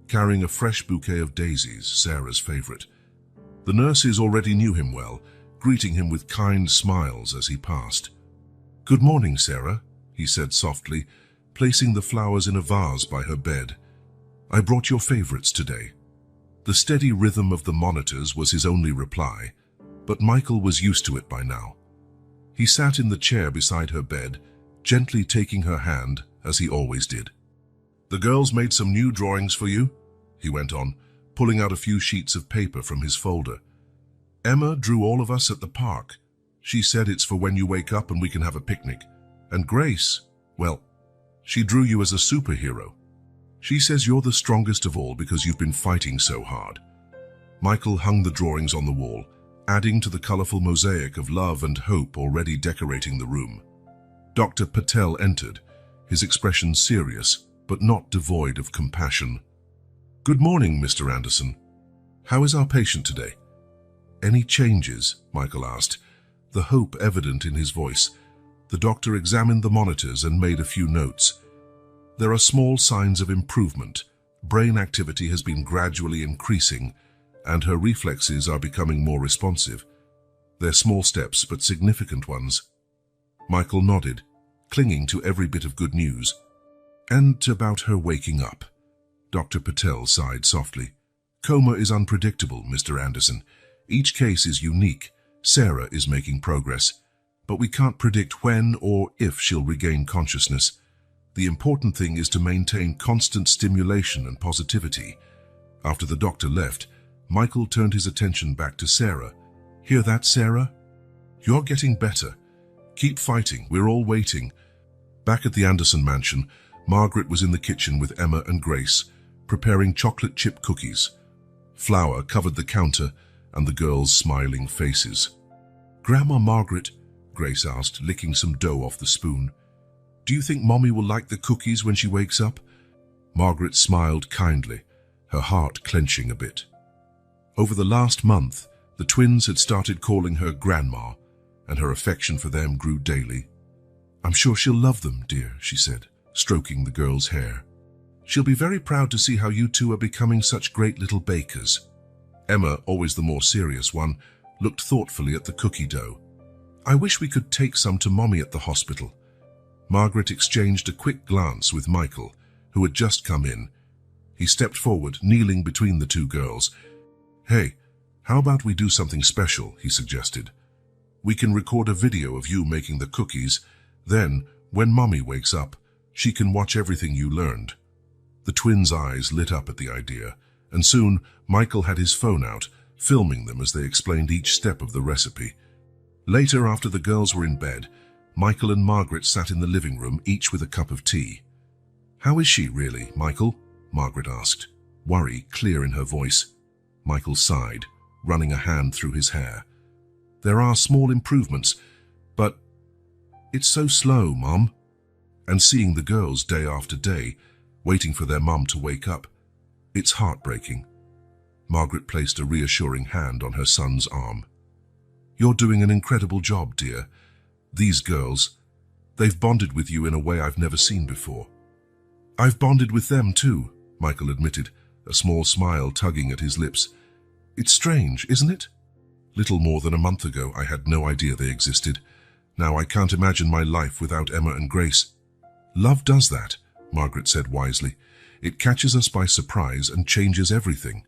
carrying a fresh bouquet of daisies, Sarah's favorite. The nurses already knew him well, greeting him with kind smiles as he passed. "Good morning, Sarah," he said softly, placing the flowers in a vase by her bed. "I brought your favorites today." The steady rhythm of the monitors was his only reply, but Michael was used to it by now. He sat in the chair beside her bed, gently taking her hand, as he always did. "The girls made some new drawings for you," he went on, pulling out a few sheets of paper from his folder. "Emma drew all of us at the park. She said it's for when you wake up and we can have a picnic. And Grace, well, she drew you as a superhero. She says you're the strongest of all because you've been fighting so hard." Michael hung the drawings on the wall, adding to the colorful mosaic of love and hope already decorating the room. Dr. Patel entered, his expression serious, but not devoid of compassion. "Good morning, Mr. Anderson. How is our patient today?" "Any changes?" Michael asked, the hope evident in his voice. The doctor examined the monitors and made a few notes. "There are small signs of improvement. Brain activity has been gradually increasing, and her reflexes are becoming more responsive. They're small steps, but significant ones." Michael nodded, clinging to every bit of good news. "And about her waking up?" Dr. Patel sighed softly. "Coma is unpredictable, Mr. Anderson. Each case is unique. Sarah is making progress, but we can't predict when or if she'll regain consciousness. The important thing is to maintain constant stimulation and positivity." After the doctor left, Michael turned his attention back to Sarah. "Hear that, Sarah? You're getting better. Keep fighting, we're all waiting." Back at the Anderson mansion, Margaret was in the kitchen with Emma and Grace, preparing chocolate chip cookies. Flour covered the counter and the girls' smiling faces. "Grandma Margaret," Grace asked, licking some dough off the spoon, "do you think Mommy will like the cookies when she wakes up?" Margaret smiled kindly, her heart clenching a bit. Over the last month, the twins had started calling her Grandma, and her affection for them grew daily. "I'm sure she'll love them, dear," she said, stroking the girl's hair. "She'll be very proud to see how you two are becoming such great little bakers." Emma, always the more serious one, looked thoughtfully at the cookie dough. "I wish we could take some to Mommy at the hospital." Margaret exchanged a quick glance with Michael, who had just come in. He stepped forward, kneeling between the two girls. "Hey, how about we do something special?" he suggested. "We can record a video of you making the cookies. Then, when Mommy wakes up, she can watch everything you learned." The twins' eyes lit up at the idea, and soon Michael had his phone out, filming them as they explained each step of the recipe. Later, after the girls were in bed, Michael and Margaret sat in the living room, each with a cup of tea. "How is she, really, Michael?" Margaret asked, worry clear in her voice. Michael sighed, running a hand through his hair. "There are small improvements, but it's so slow, Mum." And seeing the girls day after day, waiting for their mum to wake up, it's heartbreaking. Margaret placed a reassuring hand on her son's arm. "You're doing an incredible job, dear. These girls, they've bonded with you in a way I've never seen before." "I've bonded with them too," Michael admitted, a small smile tugging at his lips. "It's strange, isn't it? Little more than a month ago, I had no idea they existed. Now I can't imagine my life without Emma and Grace." "Love does that," Margaret said wisely. "It catches us by surprise and changes everything."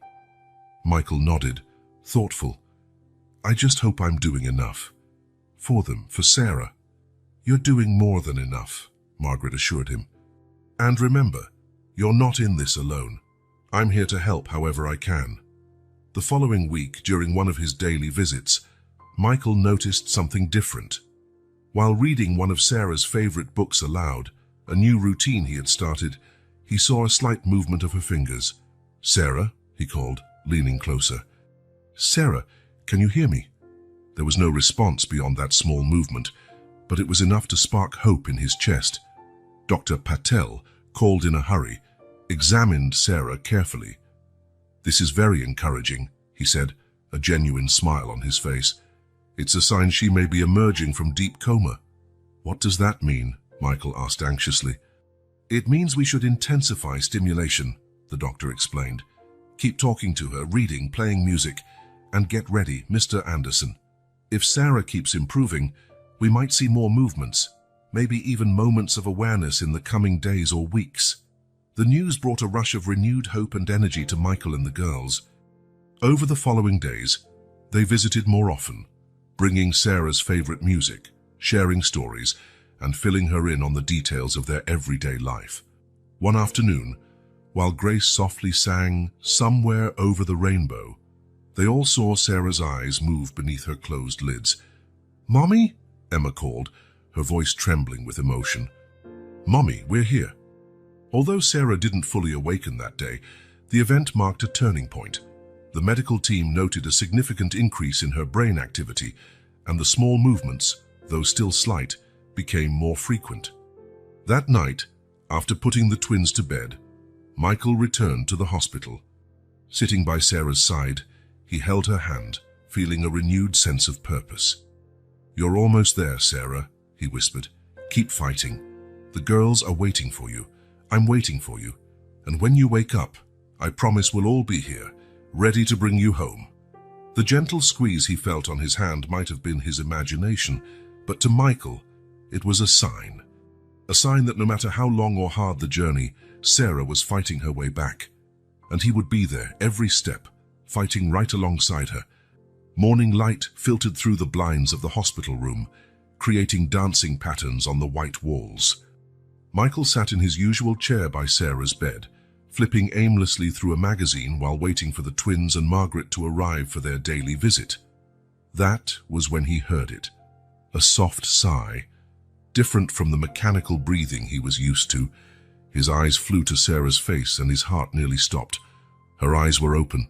Michael nodded, thoughtful. "I just hope I'm doing enough. For them, for Sarah." "You're doing more than enough," Margaret assured him. "And remember, you're not in this alone. I'm here to help however I can." The following week, during one of his daily visits, Michael noticed something different. While reading one of Sarah's favorite books aloud, a new routine he had started, he saw a slight movement of her fingers. "Sarah," he called, leaning closer. "Sarah, can you hear me?" There was no response beyond that small movement, but it was enough to spark hope in his chest. Dr. Patel, called in a hurry, examined Sarah carefully. "This is very encouraging," he said, a genuine smile on his face. "It's a sign she may be emerging from deep coma." "What does that mean?" Michael asked anxiously. "It means we should intensify stimulation," the doctor explained. "Keep talking to her, reading, playing music, and get ready, Mr. Anderson. If Sarah keeps improving, we might see more movements, maybe even moments of awareness in the coming days or weeks." The news brought a rush of renewed hope and energy to Michael and the girls. Over the following days, they visited more often, bringing Sarah's favorite music, sharing stories, and filling her in on the details of their everyday life. One afternoon, while Grace softly sang "Somewhere Over the Rainbow," they all saw Sarah's eyes move beneath her closed lids. "Mommy?" Emma called, her voice trembling with emotion. "Mommy, we're here." Although Sarah didn't fully awaken that day, the event marked a turning point. The medical team noted a significant increase in her brain activity, and the small movements, though still slight, became more frequent. That night, after putting the twins to bed, Michael returned to the hospital. Sitting by Sarah's side, he held her hand, feeling a renewed sense of purpose. "You're almost there, Sarah," he whispered. "Keep fighting. The girls are waiting for you. I'm waiting for you. And when you wake up, I promise we'll all be here, ready to bring you home." The gentle squeeze he felt on his hand might have been his imagination, but to Michael, it was a sign. A sign that no matter how long or hard the journey, Sarah was fighting her way back. And he would be there every step, fighting right alongside her. Morning light filtered through the blinds of the hospital room, creating dancing patterns on the white walls. Michael sat in his usual chair by Sarah's bed, flipping aimlessly through a magazine while waiting for the twins and Margaret to arrive for their daily visit. That was when he heard it. A soft sigh, different from the mechanical breathing he was used to. His eyes flew to Sarah's face and his heart nearly stopped. Her eyes were open.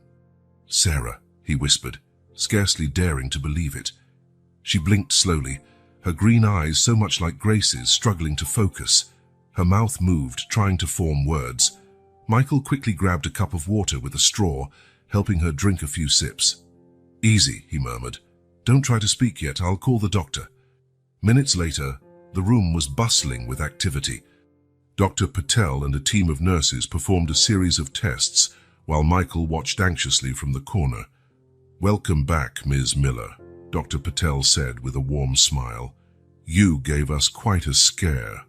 "Sarah," he whispered, scarcely daring to believe it. She blinked slowly, her green eyes so much like Grace's, struggling to focus. Her mouth moved, trying to form words. Michael quickly grabbed a cup of water with a straw, helping her drink a few sips. "Easy," he murmured. "Don't try to speak yet, I'll call the doctor." Minutes later, the room was bustling with activity. Dr. Patel and a team of nurses performed a series of tests while Michael watched anxiously from the corner. "Welcome back, Ms. Miller," Dr. Patel said with a warm smile. "You gave us quite a scare."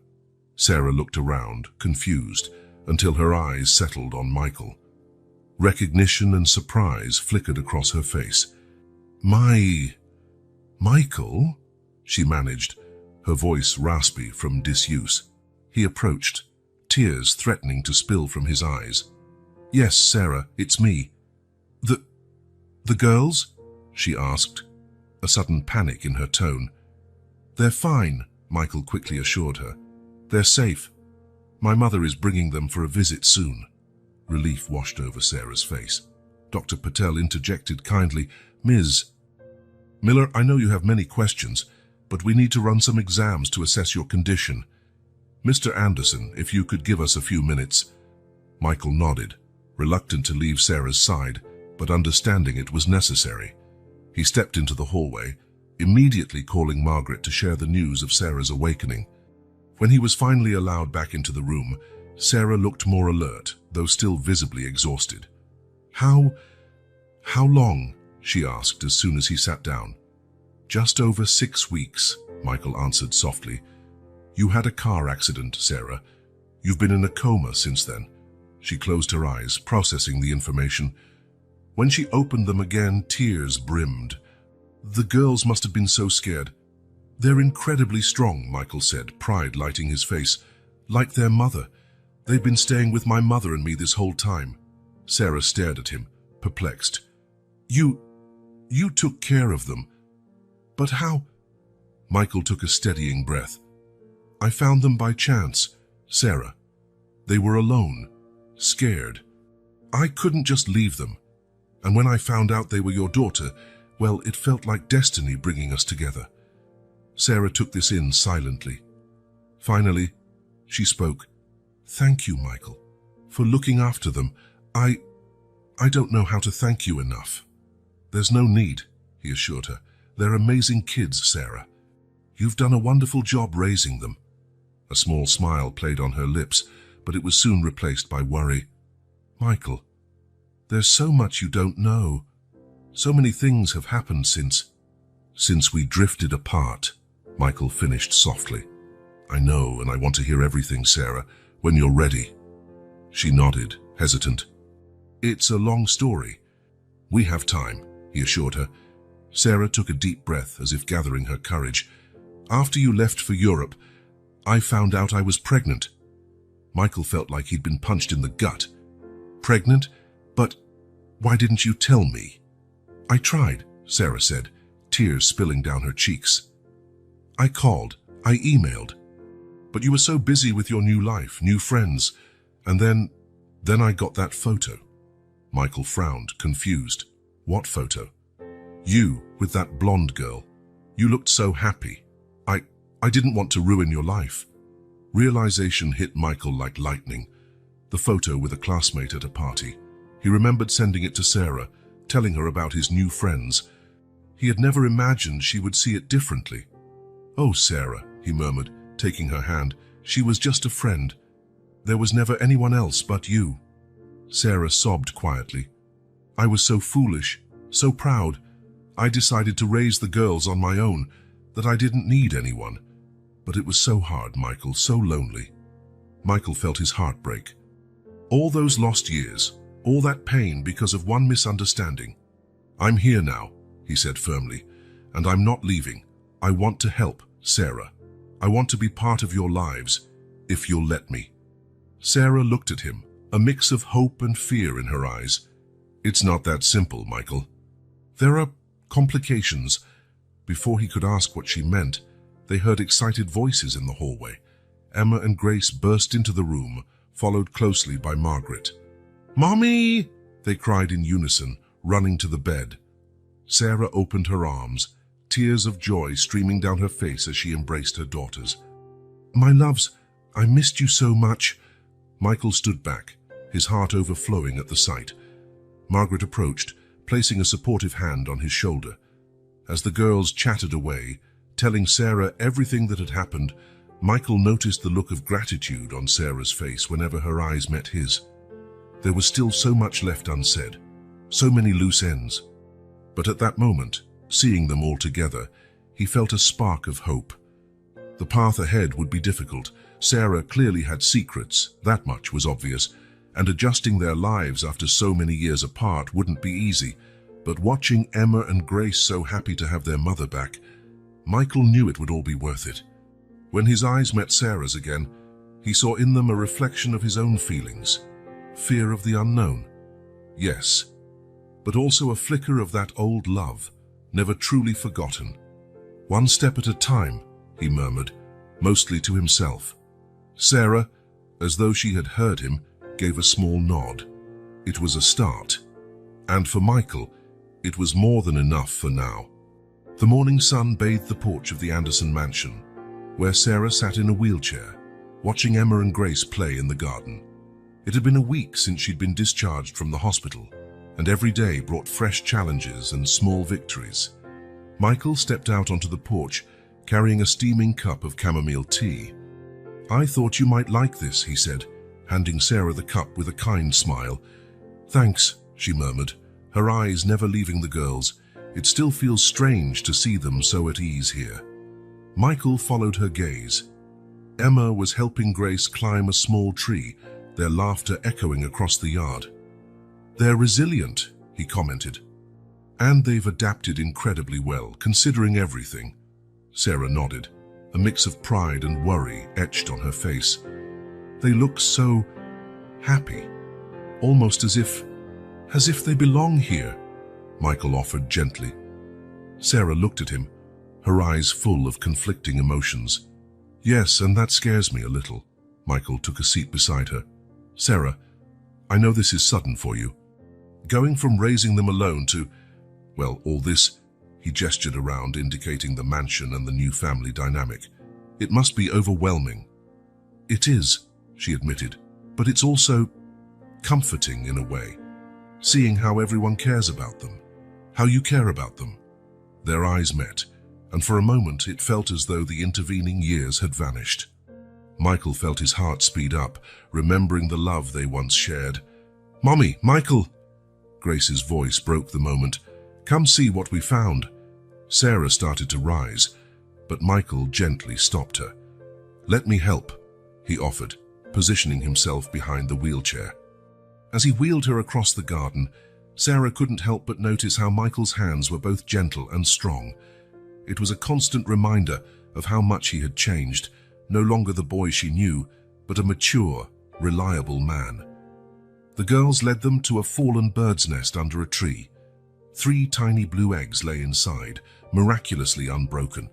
Sarah looked around, confused, until her eyes settled on Michael. Recognition and surprise flickered across her face. Michael?" she managed, her voice raspy from disuse. He approached, tears threatening to spill from his eyes. "Yes, Sarah, it's me." The girls?" she asked, a sudden panic in her tone. "They're fine," Michael quickly assured her. "They're safe. My mother is bringing them for a visit soon." Relief washed over Sarah's face. Dr. Patel interjected kindly, "Ms. Miller, I know you have many questions, but we need to run some exams to assess your condition. Mr. Anderson, if you could give us a few minutes." Michael nodded, reluctant to leave Sarah's side, but understanding it was necessary. He stepped into the hallway, immediately calling Margaret to share the news of Sarah's awakening. When he was finally allowed back into the room, Sarah looked more alert, though still visibly exhausted. How long?" she asked as soon as he sat down. "Just over 6 weeks," Michael answered softly. "You had a car accident, Sarah. You've been in a coma since then." She closed her eyes, processing the information. When she opened them again, tears brimmed. "The girls must have been so scared." "They're incredibly strong," Michael said, pride lighting his face. "Like their mother. They've been staying with my mother and me this whole time." Sarah stared at him, perplexed. You took care of them. But how?" Michael took a steadying breath. "I found them by chance, Sarah. They were alone, scared. I couldn't just leave them. And when I found out they were your daughter, well, it felt like destiny bringing us together." Sarah took this in silently. Finally, she spoke. "Thank you, Michael, for looking after them. I don't know how to thank you enough." "There's no need," he assured her. "They're amazing kids, Sarah. You've done a wonderful job raising them." A small smile played on her lips, but it was soon replaced by worry. "Michael, there's so much you don't know. So many things have happened since we drifted apart," Michael finished softly. "I know, and I want to hear everything, Sarah, when you're ready." She nodded, hesitant. "It's a long story." "We have time," he assured her. Sarah took a deep breath as if gathering her courage. "After you left for Europe, I found out I was pregnant." Michael felt like he'd been punched in the gut. "Pregnant? But why didn't you tell me?" "I tried," Sarah said, tears spilling down her cheeks. "I called, I emailed. But you were so busy with your new life, new friends, and then I got that photo." Michael frowned, confused. "What photo?" "You, with that blonde girl. You looked so happy. I I didn't want to ruin your life. Realization hit Michael like lightning. The photo with a classmate at a party. He remembered sending it to Sarah, telling her about his new friends. He had never imagined she would see it differently. "Oh, Sarah," he murmured, taking her hand. "She was just a friend. There was never anyone else but you." Sarah sobbed quietly. "I was so foolish, so proud. I decided to raise the girls on my own, that I didn't need anyone. But it was so hard, Michael, so lonely." Michael felt his heart break. All those lost years, all that pain because of one misunderstanding. "I'm here now," he said firmly, "and I'm not leaving. I want to help, Sarah. I want to be part of your lives, if you'll let me." Sarah looked at him, a mix of hope and fear in her eyes. "It's not that simple, Michael. There are complications." Before he could ask what she meant, they heard excited voices in the hallway. Emma and Grace burst into the room, followed closely by Margaret. "Mommy!" they cried in unison, running to the bed. Sarah opened her arms, tears of joy streaming down her face as she embraced her daughters. "My loves, I missed you so much." Michael stood back, his heart overflowing at the sight. Margaret approached, placing a supportive hand on his shoulder. As the girls chattered away, telling Sarah everything that had happened, Michael noticed the look of gratitude on Sarah's face whenever her eyes met his. There was still so much left unsaid, so many loose ends. But at that moment, seeing them all together, he felt a spark of hope. The path ahead would be difficult. Sarah clearly had secrets, that much was obvious, and adjusting their lives after so many years apart wouldn't be easy. But watching Emma and Grace so happy to have their mother back, Michael knew it would all be worth it. When his eyes met Sarah's again, he saw in them a reflection of his own feelings. Fear of the unknown, yes, but also a flicker of that old love, never truly forgotten. "One step at a time," he murmured, mostly to himself. Sarah, as though she had heard him, gave a small nod. It was a start. And for Michael, it was more than enough for now. The morning sun bathed the porch of the Anderson mansion, where Sarah sat in a wheelchair, watching Emma and Grace play in the garden. It had been a week since she'd been discharged from the hospital, and every day brought fresh challenges and small victories. Michael stepped out onto the porch, carrying a steaming cup of chamomile tea. "I thought you might like this," he said, handing Sarah the cup with a kind smile. "Thanks," she murmured, her eyes never leaving the girls. "It still feels strange to see them so at ease here." Michael followed her gaze. Emma was helping Grace climb a small tree, their laughter echoing across the yard. "They're resilient," he commented. "And they've adapted incredibly well, considering everything." Sarah nodded, a mix of pride and worry etched on her face. "They look so happy, almost as if they belong here," Michael offered gently. Sarah looked at him, her eyes full of conflicting emotions. "Yes, and that scares me a little." Michael took a seat beside her. "Sarah, I know this is sudden for you. Going from raising them alone to, well, all this," he gestured around, indicating the mansion and the new family dynamic. "It must be overwhelming." "It is," she admitted, "but it's also comforting in a way, seeing how everyone cares about them, how you care about them." Their eyes met, and for a moment it felt as though the intervening years had vanished. Michael felt his heart speed up, remembering the love they once shared. "Mommy, Michael!" Grace's voice broke the moment. "Come see what we found." Sarah started to rise, but Michael gently stopped her. "Let me help," he offered, positioning himself behind the wheelchair. As he wheeled her across the garden, Sarah couldn't help but notice how Michael's hands were both gentle and strong. It was a constant reminder of how much he had changed, no longer the boy she knew, but a mature, reliable man. The girls led them to a fallen bird's nest under a tree. 3 tiny blue eggs lay inside, miraculously unbroken.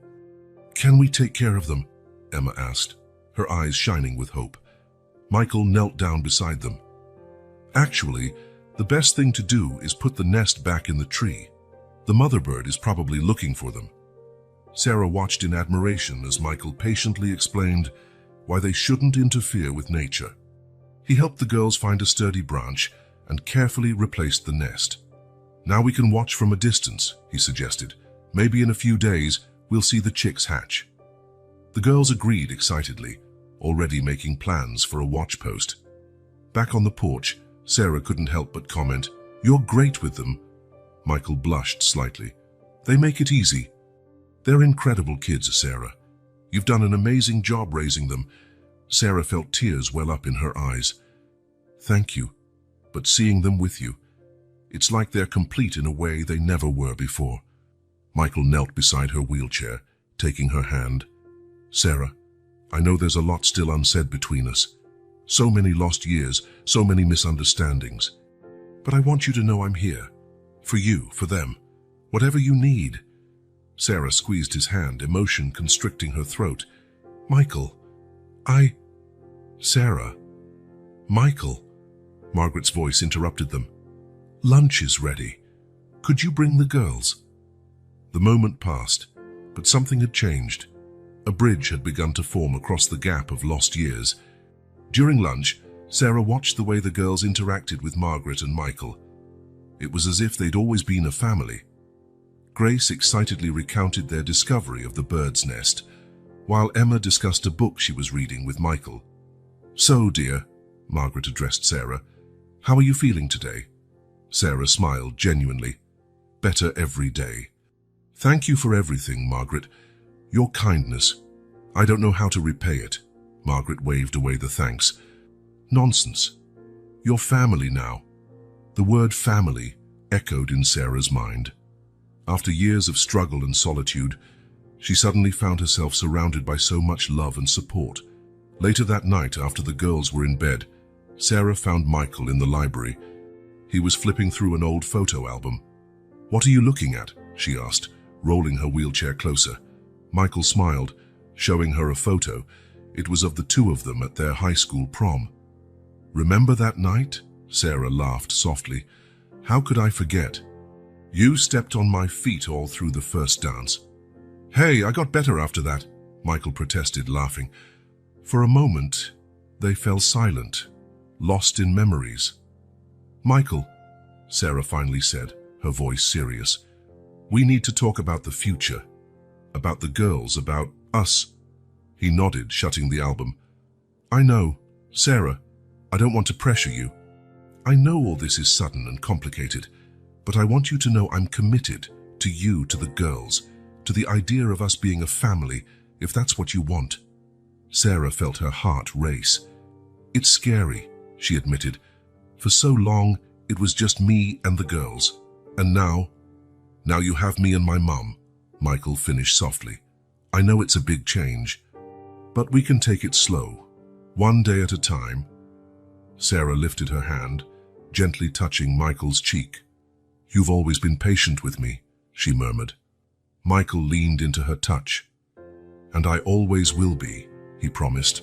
"Can we take care of them?" Emma asked, her eyes shining with hope. Michael knelt down beside them. "Actually, the best thing to do is put the nest back in the tree. The mother bird is probably looking for them." Sarah watched in admiration as Michael patiently explained why they shouldn't interfere with nature. He helped the girls find a sturdy branch and carefully replaced the nest. "Now we can watch from a distance," he suggested. "Maybe in a few days we'll see the chicks hatch." The girls agreed excitedly, already making plans for a watch post. Back on the porch, Sarah couldn't help but comment, "You're great with them." Michael blushed slightly. "They make it easy. They're incredible kids, Sarah. You've done an amazing job raising them." Sarah felt tears well up in her eyes. "Thank you, but seeing them with you, it's like they're complete in a way they never were before." Michael knelt beside her wheelchair, taking her hand. "Sarah, I know there's a lot still unsaid between us. So many lost years, so many misunderstandings. But I want you to know I'm here. For you, for them. Whatever you need." Sarah squeezed his hand, emotion constricting her throat. "Michael, Sarah. Michael." Margaret's voice interrupted them. "Lunch is ready. Could you bring the girls?" The moment passed, but something had changed. A bridge had begun to form across the gap of lost years. During lunch, Sarah watched the way the girls interacted with Margaret and Michael. It was as if they'd always been a family. Grace excitedly recounted their discovery of the bird's nest, while Emma discussed a book she was reading with Michael. "So, dear," Margaret addressed Sarah, "how are you feeling today?" Sarah smiled genuinely. "Better every day." "Thank you for everything, Margaret. Your kindness. I don't know how to repay it." Margaret waved away the thanks. "Nonsense. You're family now." The word family echoed in Sarah's mind. After years of struggle and solitude, she suddenly found herself surrounded by so much love and support. Later that night, after the girls were in bed, Sarah found Michael in the library. He was flipping through an old photo album. "What are you looking at?" she asked, rolling her wheelchair closer. Michael smiled, showing her a photo. It was of the two of them at their high school prom. "Remember that night?" Sarah laughed softly. "How could I forget? You stepped on my feet all through the first dance." "Hey, I got better after that," Michael protested, laughing. For a moment, they fell silent, lost in memories. "Michael," Sarah finally said, her voice serious, "we need to talk about the future. About the girls, about us." He nodded, shutting the album. "I know, Sarah, I don't want to pressure you. I know all this is sudden and complicated, but I want you to know I'm committed to you, to the girls, to the idea of us being a family, if that's what you want." Sarah felt her heart race. "It's scary," she admitted. "For so long, it was just me and the girls. And now you have me and my mum," Michael finished softly. "I know it's a big change, but we can take it slow, one day at a time." Sarah lifted her hand, gently touching Michael's cheek. "You've always been patient with me," she murmured. Michael leaned into her touch. "And I always will be," he promised.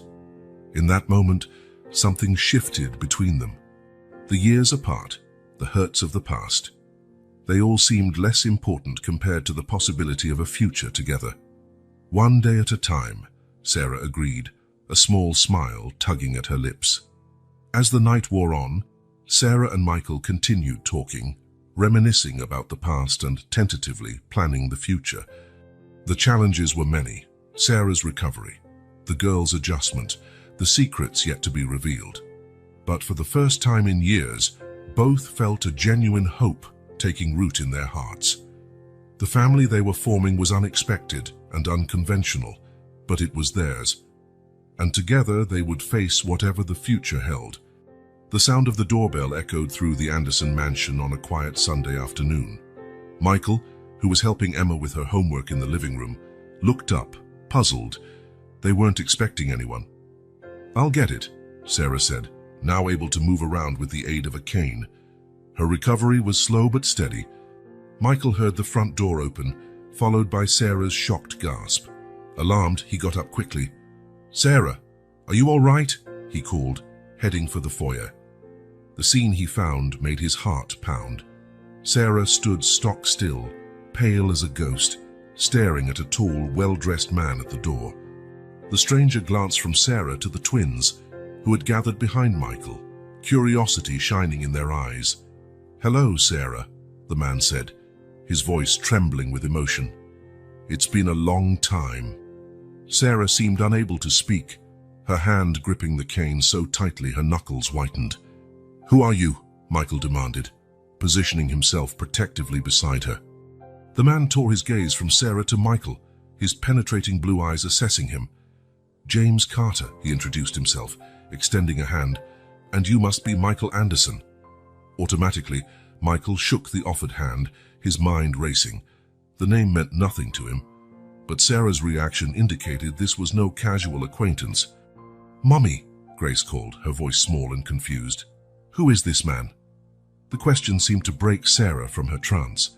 In that moment, something shifted between them. The years apart, the hurts of the past, they all seemed less important compared to the possibility of a future together. "One day at a time," Sarah agreed, a small smile tugging at her lips. As the night wore on, Sarah and Michael continued talking, reminiscing about the past and tentatively planning the future. The challenges were many: Sarah's recovery, the girls' adjustment, the secrets yet to be revealed. But for the first time in years, both felt a genuine hope taking root in their hearts. The family they were forming was unexpected and unconventional, but it was theirs. And together they would face whatever the future held. The sound of the doorbell echoed through the Anderson mansion on a quiet Sunday afternoon. Michael, who was helping Emma with her homework in the living room, looked up, puzzled. They weren't expecting anyone. "I'll get it," Sarah said, now able to move around with the aid of a cane. Her recovery was slow but steady. Michael heard the front door open, followed by Sarah's shocked gasp. Alarmed, he got up quickly. "Sarah, are you all right?" he called, heading for the foyer. The scene he found made his heart pound. Sarah stood stock still, pale as a ghost, staring at a tall, well-dressed man at the door. The stranger glanced from Sarah to the twins, who had gathered behind Michael, curiosity shining in their eyes. "Hello, Sarah," the man said, his voice trembling with emotion. "It's been a long time." Sarah seemed unable to speak, her hand gripping the cane so tightly her knuckles whitened. "Who are you?" Michael demanded, positioning himself protectively beside her. The man tore his gaze from Sarah to Michael, his penetrating blue eyes assessing him. "James Carter," he introduced himself, extending a hand. "And you must be Michael Anderson." Automatically, Michael shook the offered hand, his mind racing. The name meant nothing to him, but Sarah's reaction indicated this was no casual acquaintance. "Mummy," Grace called, her voice small and confused. "Who is this man?" The question seemed to break Sarah from her trance.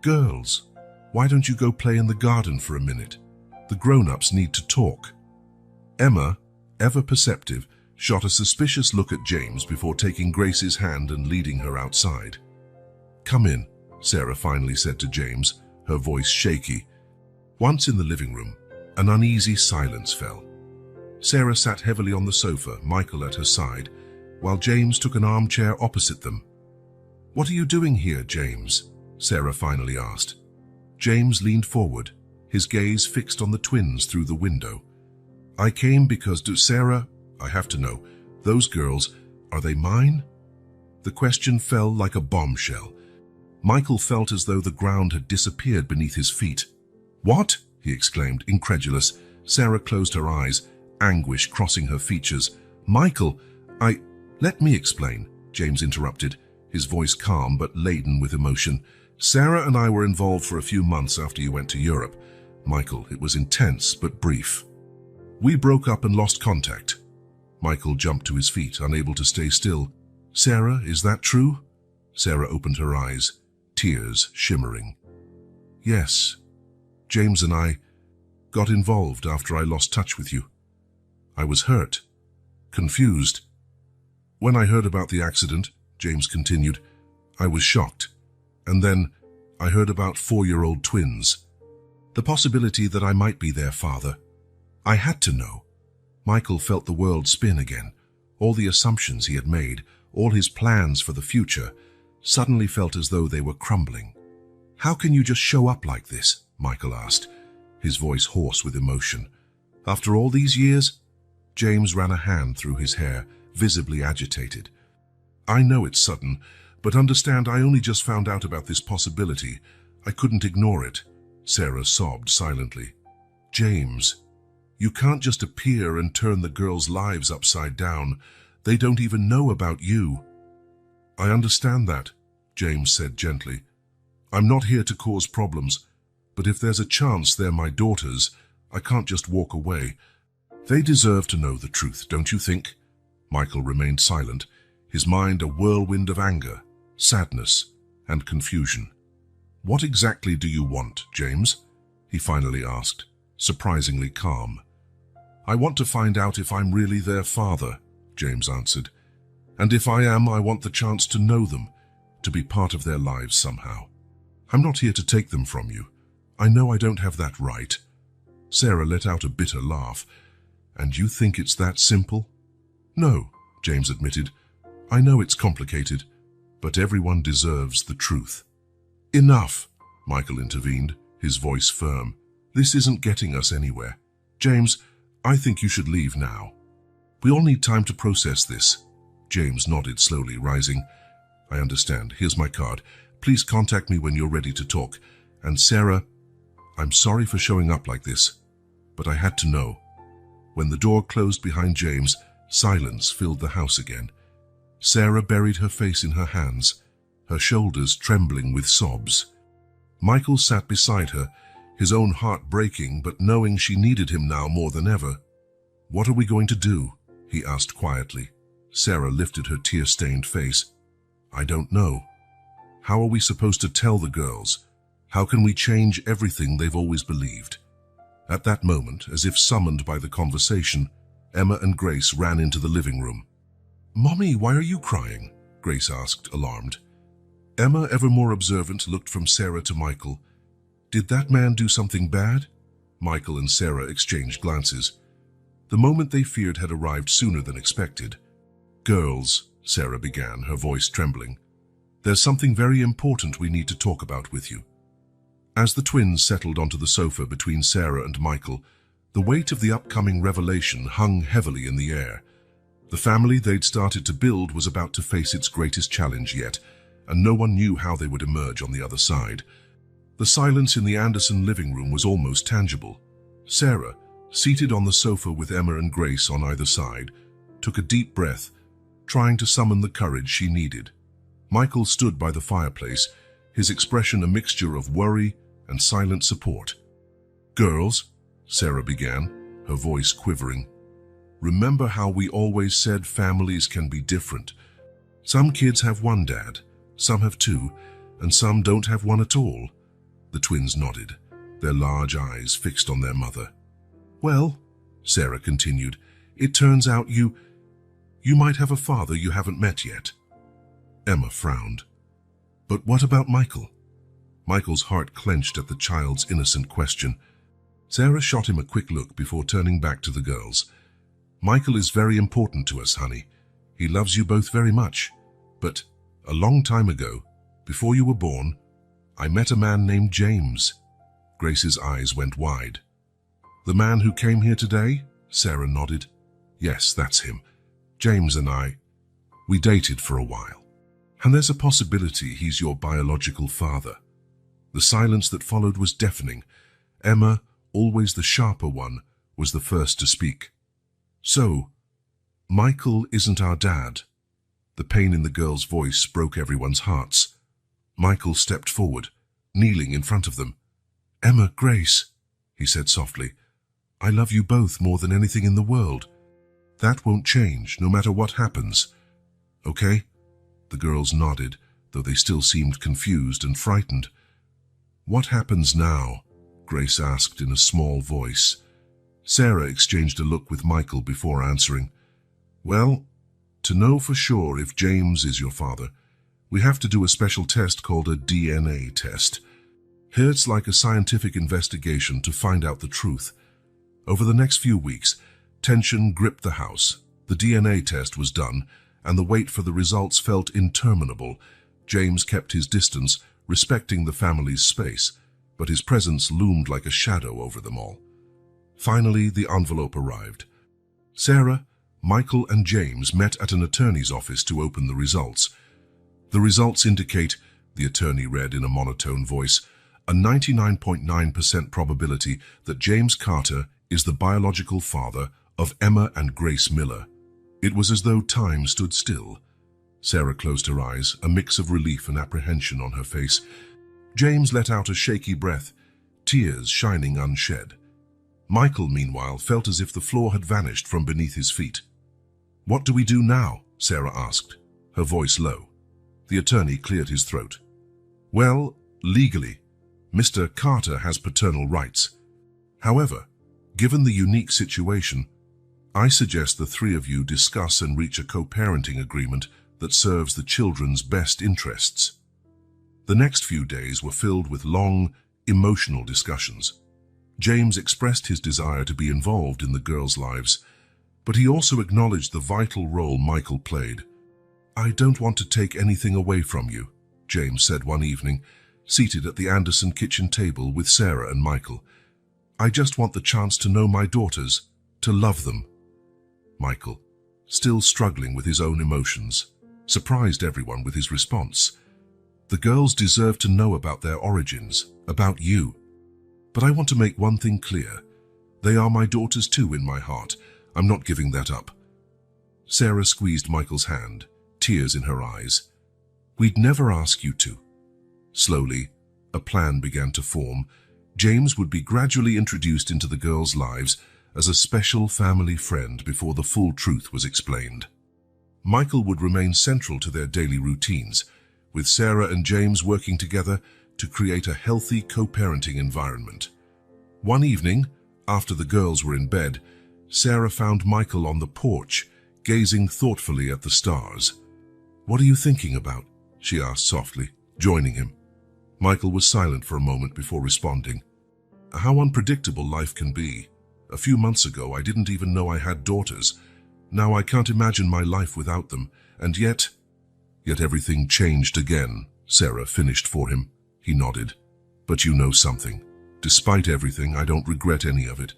"Girls, why don't you go play in the garden for a minute? The grown-ups need to talk." Emma, ever perceptive, shot a suspicious look at James before taking Grace's hand and leading her outside. "Come in," Sarah finally said to James, her voice shaky. Once in the living room, an uneasy silence fell. Sarah sat heavily on the sofa, Michael at her side, while James took an armchair opposite them. "What are you doing here, James?" Sarah finally asked. James leaned forward, his gaze fixed on the twins through the window. "I came because Sarah, I have to know, those girls, are they mine?" The question fell like a bombshell. Michael felt as though the ground had disappeared beneath his feet. "What?" he exclaimed, incredulous. Sarah closed her eyes, anguish crossing her features. "Michael, Let me explain," James interrupted, his voice calm but laden with emotion. "Sarah and I were involved for a few months after you went to Europe. Michael, it was intense but brief. We broke up and lost contact." Michael jumped to his feet, unable to stay still. "Sarah, is that true?" Sarah opened her eyes, tears shimmering. "Yes. James and I got involved after I lost touch with you. I was hurt, confused. When I heard about the accident," James continued, "I was shocked. And then I heard about 4-year-old twins. The possibility that I might be their father. I had to know." Michael felt the world spin again. All the assumptions he had made, all his plans for the future, suddenly felt as though they were crumbling. "How can you just show up like this?" Michael asked, his voice hoarse with emotion. "After all these years?" James ran a hand through his hair, visibly agitated. "I know it's sudden, but understand I only just found out about this possibility. I couldn't ignore it." Sarah sobbed silently. "James, you can't just appear and turn the girls' lives upside down. They don't even know about you." "I understand that," James said gently. "I'm not here to cause problems, but if there's a chance they're my daughters, I can't just walk away. They deserve to know the truth, don't you think?" Michael remained silent, his mind a whirlwind of anger, sadness, and confusion. "What exactly do you want, James?" he finally asked, surprisingly calm. "I want to find out if I'm really their father," James answered. "And if I am, I want the chance to know them, to be part of their lives somehow. I'm not here to take them from you. I know I don't have that right." Sarah let out a bitter laugh. "And you think it's that simple?" "No," James admitted. "I know it's complicated, but everyone deserves the truth." "Enough," Michael intervened, his voice firm. "This isn't getting us anywhere. James, I think you should leave now." "We all need time to process this." James nodded slowly, rising. "I understand. Here's my card. Please contact me when you're ready to talk. And Sarah, I'm sorry for showing up like this, but I had to know." When the door closed behind James, silence filled the house again. Sarah buried her face in her hands, her shoulders trembling with sobs. Michael sat beside her, his own heart breaking, but knowing she needed him now more than ever. "What are we going to do?" he asked quietly. Sarah lifted her tear-stained face. "I don't know. How are we supposed to tell the girls? How can we change everything they've always believed?" At that moment, as if summoned by the conversation, Emma and Grace ran into the living room. "Mommy, why are you crying?" Grace asked, alarmed. Emma, ever more observant, looked from Sarah to Michael. Did that man do something bad? Michael and Sarah exchanged glances. The moment they feared had arrived sooner than expected. Girls, Sarah began, her voice trembling. There's something very important we need to talk about with you. As the twins settled onto the sofa between Sarah and Michael, the weight of the upcoming revelation hung heavily in the air. The family they'd started to build was about to face its greatest challenge yet, and no one knew how they would emerge on the other side. The silence in the Anderson living room was almost tangible. Sarah, seated on the sofa with Emma and Grace on either side, took a deep breath, trying to summon the courage she needed. Michael stood by the fireplace, his expression a mixture of worry and silent support. Girls, Sarah began, her voice quivering. Remember how we always said families can be different. Some kids have one dad, some have two, and some don't have one at all. The twins nodded, their large eyes fixed on their mother. Well, Sarah continued, it turns out you might have a father you haven't met yet. Emma frowned. But what about Michael? Michael's heart clenched at the child's innocent question. Sarah shot him a quick look before turning back to the girls. Michael is very important to us, honey. He loves you both very much. But a long time ago, before you were born, I met a man named James. Grace's eyes went wide. The man who came here today? Sarah nodded. Yes, that's him. James and we dated for a while. And there's a possibility he's your biological father. The silence that followed was deafening. Emma, always the sharper one, was the first to speak. So, Michael isn't our dad. The pain in the girl's voice broke everyone's hearts. Michael stepped forward, kneeling in front of them. Emma, Grace, he said softly, I love you both more than anything in the world. That won't change, no matter what happens. Okay? The girls nodded, though they still seemed confused and frightened. What happens now? Grace asked in a small voice. Sarah exchanged a look with Michael before answering. Well, to know for sure if James is your father, we have to do a special test called a DNA test. Here it's like a scientific investigation to find out the truth. Over the next few weeks, tension gripped the house. The DNA test was done, and the wait for the results felt interminable. James kept his distance, respecting the family's space, but his presence loomed like a shadow over them all. Finally, the envelope arrived. Sarah, Michael, and James met at an attorney's office to open the results. The results indicate, the attorney read in a monotone voice, a 99.9% probability that James Carter is the biological father of Emma and Grace Miller. It was as though time stood still. Sarah closed her eyes, a mix of relief and apprehension on her face. James let out a shaky breath, tears shining unshed. Michael, meanwhile, felt as if the floor had vanished from beneath his feet. What do we do now? Sarah asked, her voice low. The attorney cleared his throat. Well, legally, Mr. Carter has paternal rights. However, given the unique situation, I suggest the three of you discuss and reach a co-parenting agreement that serves the children's best interests. The next few days were filled with long, emotional discussions. James expressed his desire to be involved in the girls' lives, but he also acknowledged the vital role Michael played. I don't want to take anything away from you, James said one evening, seated at the Anderson kitchen table with Sarah and Michael. I just want the chance to know my daughters, to love them. Michael, still struggling with his own emotions, surprised everyone with his response. The girls deserve to know about their origins, about you. But I want to make one thing clear. They are my daughters too in my heart. I'm not giving that up. Sarah squeezed Michael's hand, tears in her eyes. We'd never ask you to. Slowly, a plan began to form. James would be gradually introduced into the girls' lives as a special family friend before the full truth was explained. Michael would remain central to their daily routines, with Sarah and James working together to create a healthy co-parenting environment. One evening, after the girls were in bed, Sarah found Michael on the porch, gazing thoughtfully at the stars. What are you thinking about? She asked softly, joining him. Michael was silent for a moment before responding. How unpredictable life can be. A few months ago, I didn't even know I had daughters. Now I can't imagine my life without them, and yet everything changed again, Sarah finished for him. He nodded. But you know something. Despite everything, I don't regret any of it.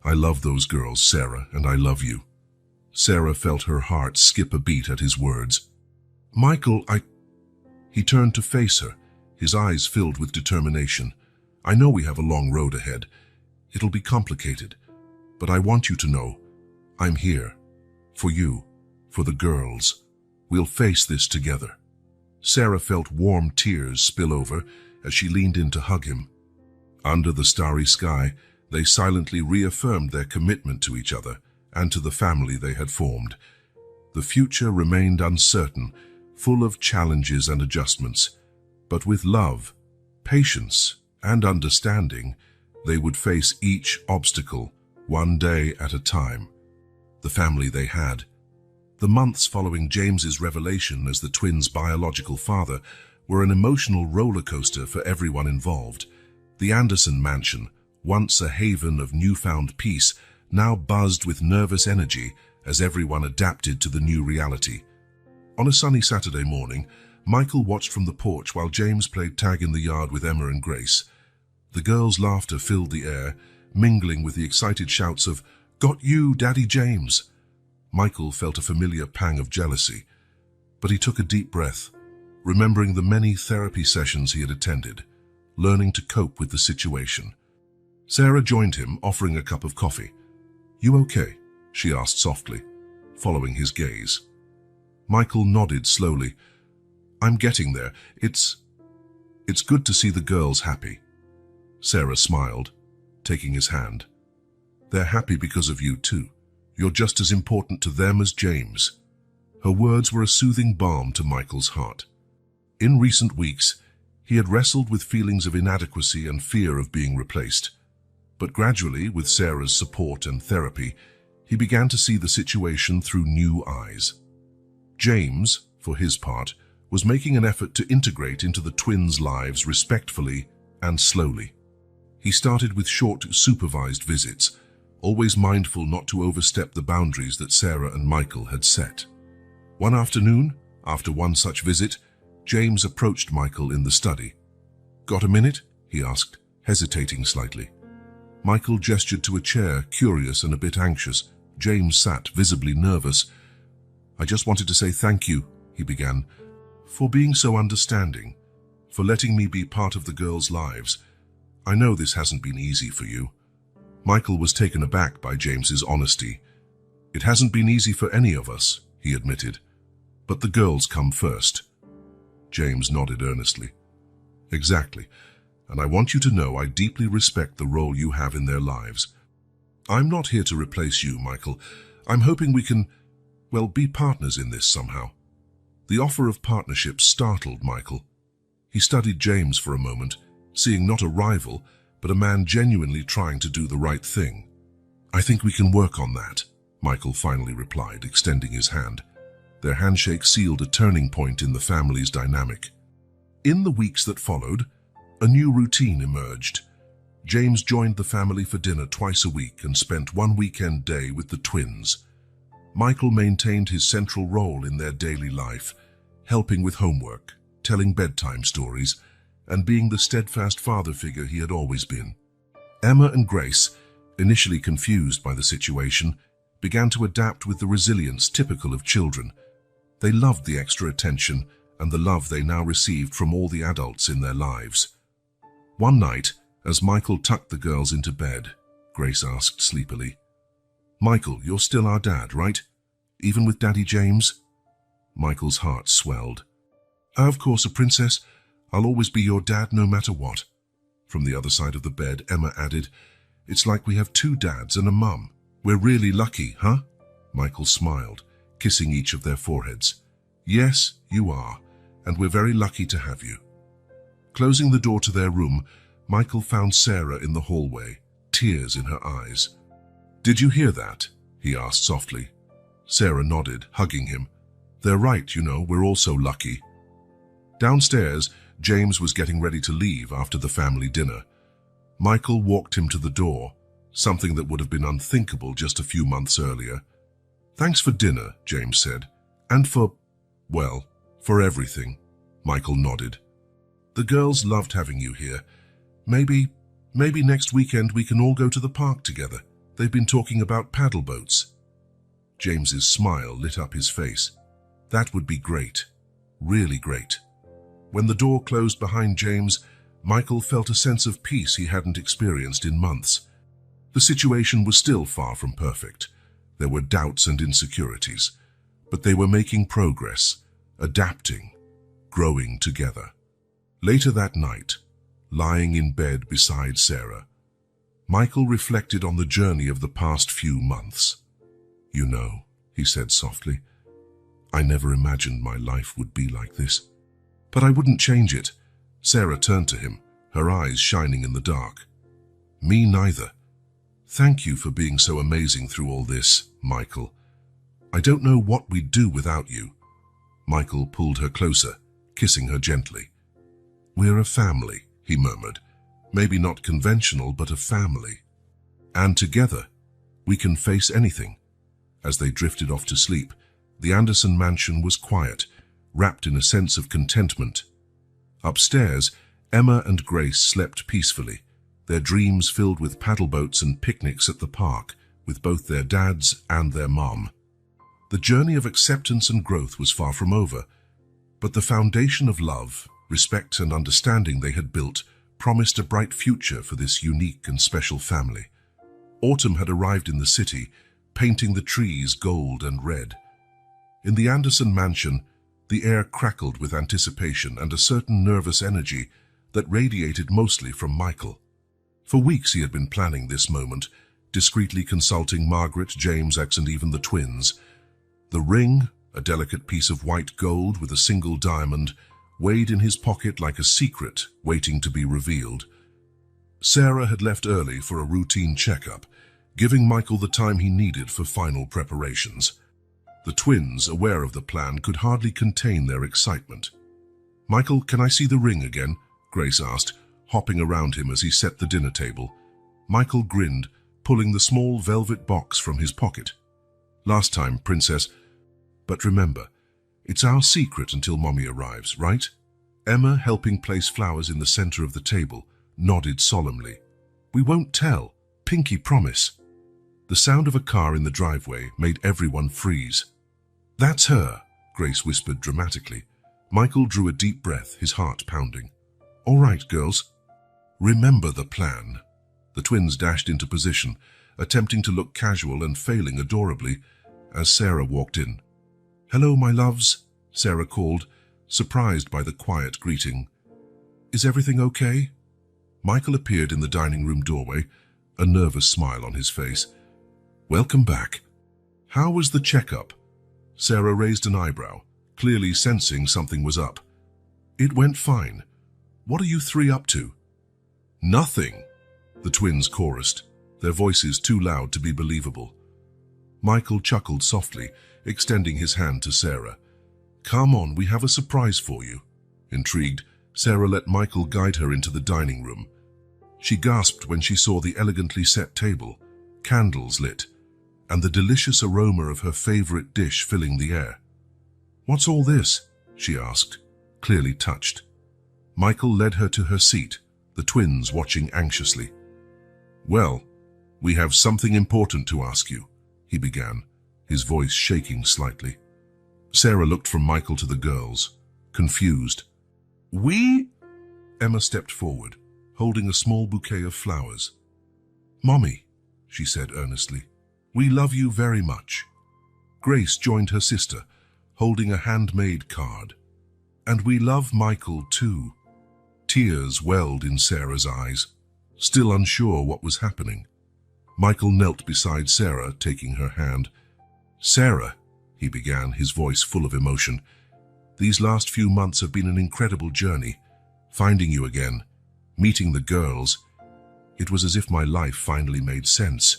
I love those girls, Sarah, and I love you. Sarah felt her heart skip a beat at his words. Michael, He turned to face her, his eyes filled with determination. I know we have a long road ahead. It'll be complicated, but I want you to know, I'm here. For you, for the girls. We'll face this together. Sarah felt warm tears spill over as she leaned in to hug him. Under the starry sky, they silently reaffirmed their commitment to each other and to the family they had formed. The future remained uncertain, full of challenges and adjustments, but with love, patience, and understanding, they would face each obstacle, one day at a time. The family they had. The months following James's revelation as the twins' biological father were an emotional roller coaster for everyone involved. The Anderson mansion, once a haven of newfound peace, now buzzed with nervous energy as everyone adapted to the new reality. On a sunny Saturday morning, Michael watched from the porch while James played tag in the yard with Emma and Grace. The girls' laughter filled the air, mingling with the excited shouts of, "Got you, Daddy James!" Michael felt a familiar pang of jealousy, but he took a deep breath, remembering the many therapy sessions he had attended, learning to cope with the situation. Sarah joined him, offering a cup of coffee. "You okay?" she asked softly, following his gaze. Michael nodded slowly. "I'm getting there. It's good to see the girls happy." Sarah smiled, taking his hand. "They're happy because of you too. You're just as important to them as James." Her words were a soothing balm to Michael's heart. In recent weeks, he had wrestled with feelings of inadequacy and fear of being replaced. But gradually, with Sarah's support and therapy, he began to see the situation through new eyes. James, for his part, was making an effort to integrate into the twins' lives respectfully and slowly. He started with short, supervised visits, always mindful not to overstep the boundaries that Sarah and Michael had set. One afternoon, after one such visit, James approached Michael in the study. "Got a minute?" he asked, hesitating slightly. Michael gestured to a chair, curious and a bit anxious. James sat, visibly nervous. "I just wanted to say thank you," he began, "for being so understanding, for letting me be part of the girls' lives. I know this hasn't been easy for you." Michael was taken aback by James's honesty. "It hasn't been easy for any of us," he admitted, "but the girls come first." James nodded earnestly. "Exactly, and I want you to know I deeply respect the role you have in their lives. I'm not here to replace you, Michael. I'm hoping we can, well, be partners in this somehow." The offer of partnership startled Michael. He studied James for a moment, seeing not a rival, but a man genuinely trying to do the right thing. "I think we can work on that," Michael finally replied, extending his hand. Their handshake sealed a turning point in the family's dynamic. In the weeks that followed, a new routine emerged. James joined the family for dinner twice a week and spent one weekend day with the twins. Michael maintained his central role in their daily life, helping with homework, telling bedtime stories, and being the steadfast father figure he had always been. Emma and Grace, initially confused by the situation, began to adapt with the resilience typical of children. They loved the extra attention and the love they now received from all the adults in their lives. One night, as Michael tucked the girls into bed, Grace asked sleepily, "Michael, you're still our dad, right? Even with Daddy James?" Michael's heart swelled. "Of course, a princess. I'll always be your dad no matter what." From the other side of the bed, Emma added, "It's like we have two dads and a mum. We're really lucky, huh?" Michael smiled, kissing each of their foreheads. "Yes, you are, and we're very lucky to have you." Closing the door to their room, Michael found Sarah in the hallway, tears in her eyes. "Did you hear that?" he asked softly. Sarah nodded, hugging him. "They're right, you know, we're all so lucky." Downstairs, James was getting ready to leave after the family dinner. Michael walked him to the door, something that would have been unthinkable just a few months earlier. "Thanks for dinner," James said. "And well, for everything." Michael nodded. "The girls loved having you here. Maybe next weekend we can all go to the park together. They've been talking about paddle boats." James's smile lit up his face. That would be great. Really great. When the door closed behind James, Michael felt a sense of peace he hadn't experienced in months. The situation was still far from perfect. There were doubts and insecurities, but they were making progress, adapting, growing together. Later that night, lying in bed beside Sarah, Michael reflected on the journey of the past few months. "You know," he said softly, "I never imagined my life would be like this. But I wouldn't change it." Sarah turned to him, her eyes shining in the dark. "Me neither. Thank you for being so amazing through all this, Michael. I don't know what we'd do without you." Michael pulled her closer, kissing her gently. "We're a family," he murmured. "Maybe not conventional, but a family. And together, we can face anything." As they drifted off to sleep, the Anderson mansion was quiet, wrapped in a sense of contentment. Upstairs, Emma and Grace slept peacefully, their dreams filled with paddle boats and picnics at the park, with both their dads and their mom. The journey of acceptance and growth was far from over, but the foundation of love, respect and understanding they had built promised a bright future for this unique and special family. Autumn had arrived in the city, painting the trees gold and red. In the Anderson mansion, the air crackled with anticipation and a certain nervous energy that radiated mostly from Michael. For weeks he had been planning this moment, discreetly consulting Margaret, James, X, and even the twins. The ring, a delicate piece of white gold with a single diamond, weighed in his pocket like a secret waiting to be revealed. Sarah had left early for a routine checkup, giving Michael the time he needed for final preparations. The twins, aware of the plan, could hardly contain their excitement. "Michael, can I see the ring again?" Grace asked, hopping around him as he set the dinner table. Michael grinned, pulling the small velvet box from his pocket. "Last time, Princess. But remember, it's our secret until Mommy arrives, right?" Emma, helping place flowers in the center of the table, nodded solemnly. "We won't tell. Pinky promise." The sound of a car in the driveway made everyone freeze. "That's her," Grace whispered dramatically. Michael drew a deep breath, his heart pounding. "All right, girls. Remember the plan." The twins dashed into position, attempting to look casual and failing adorably, as Sarah walked in. "Hello, my loves," Sarah called, surprised by the quiet greeting. "Is everything okay?" Michael appeared in the dining room doorway, a nervous smile on his face. "Welcome back. How was the checkup?" Sarah raised an eyebrow, clearly sensing something was up. "It went fine. What are you three up to?" "Nothing," the twins chorused, their voices too loud to be believable. Michael chuckled softly, extending his hand to Sarah. "Come on, we have a surprise for you." Intrigued, Sarah let Michael guide her into the dining room. She gasped when she saw the elegantly set table, candles lit, and the delicious aroma of her favorite dish filling the air. "What's all this?" she asked, clearly touched. Michael led her to her seat, the twins watching anxiously. "Well, we have something important to ask you," he began, his voice shaking slightly. Sarah looked from Michael to the girls, confused. "We?" Emma stepped forward, holding a small bouquet of flowers. "Mommy," she said earnestly, "we love you very much." Grace joined her sister, holding a handmade card. "And we love Michael too." Tears welled in Sarah's eyes, still unsure what was happening. Michael knelt beside Sarah, taking her hand. "Sarah," he began, his voice full of emotion, "these last few months have been an incredible journey. Finding you again, meeting the girls, it was as if my life finally made sense."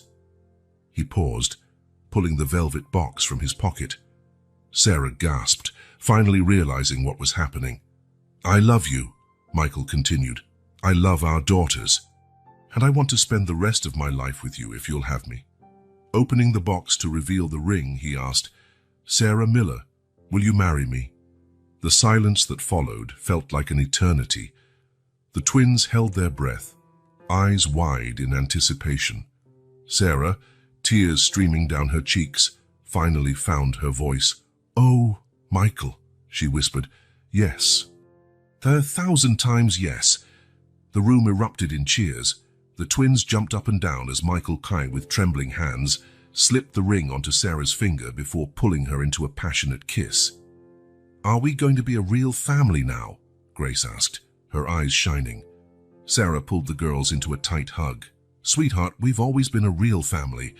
He paused, pulling the velvet box from his pocket. Sarah gasped, finally realizing what was happening. "I love you," Michael continued. I love our daughters, and I want to spend the rest of my life with you if you'll have me. Opening the box to reveal the ring, he asked, Sarah Miller, will you marry me? The silence that followed felt like an eternity. The twins held their breath, eyes wide in anticipation. Sarah, tears streaming down her cheeks, finally found her voice. Oh, Michael, she whispered. Yes. 1,000 times yes. The room erupted in cheers. The twins jumped up and down as Michael Kai, with trembling hands, slipped the ring onto Sarah's finger before pulling her into a passionate kiss. Are we going to be a real family now? Grace asked, her eyes shining. Sarah pulled the girls into a tight hug. Sweetheart, we've always been a real family.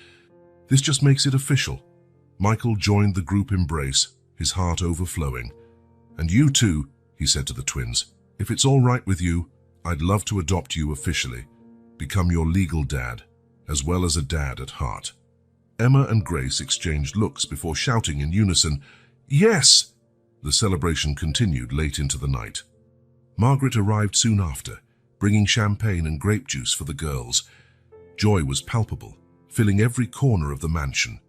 This just makes it official. Michael joined the group embrace, his heart overflowing. And you too, he said to the twins. If it's all right with you, I'd love to adopt you officially, become your legal dad, as well as a dad at heart. Emma and Grace exchanged looks before shouting in unison, Yes! The celebration continued late into the night. Margaret arrived soon after, bringing champagne and grape juice for the girls. Joy was palpable, filling every corner of the mansion.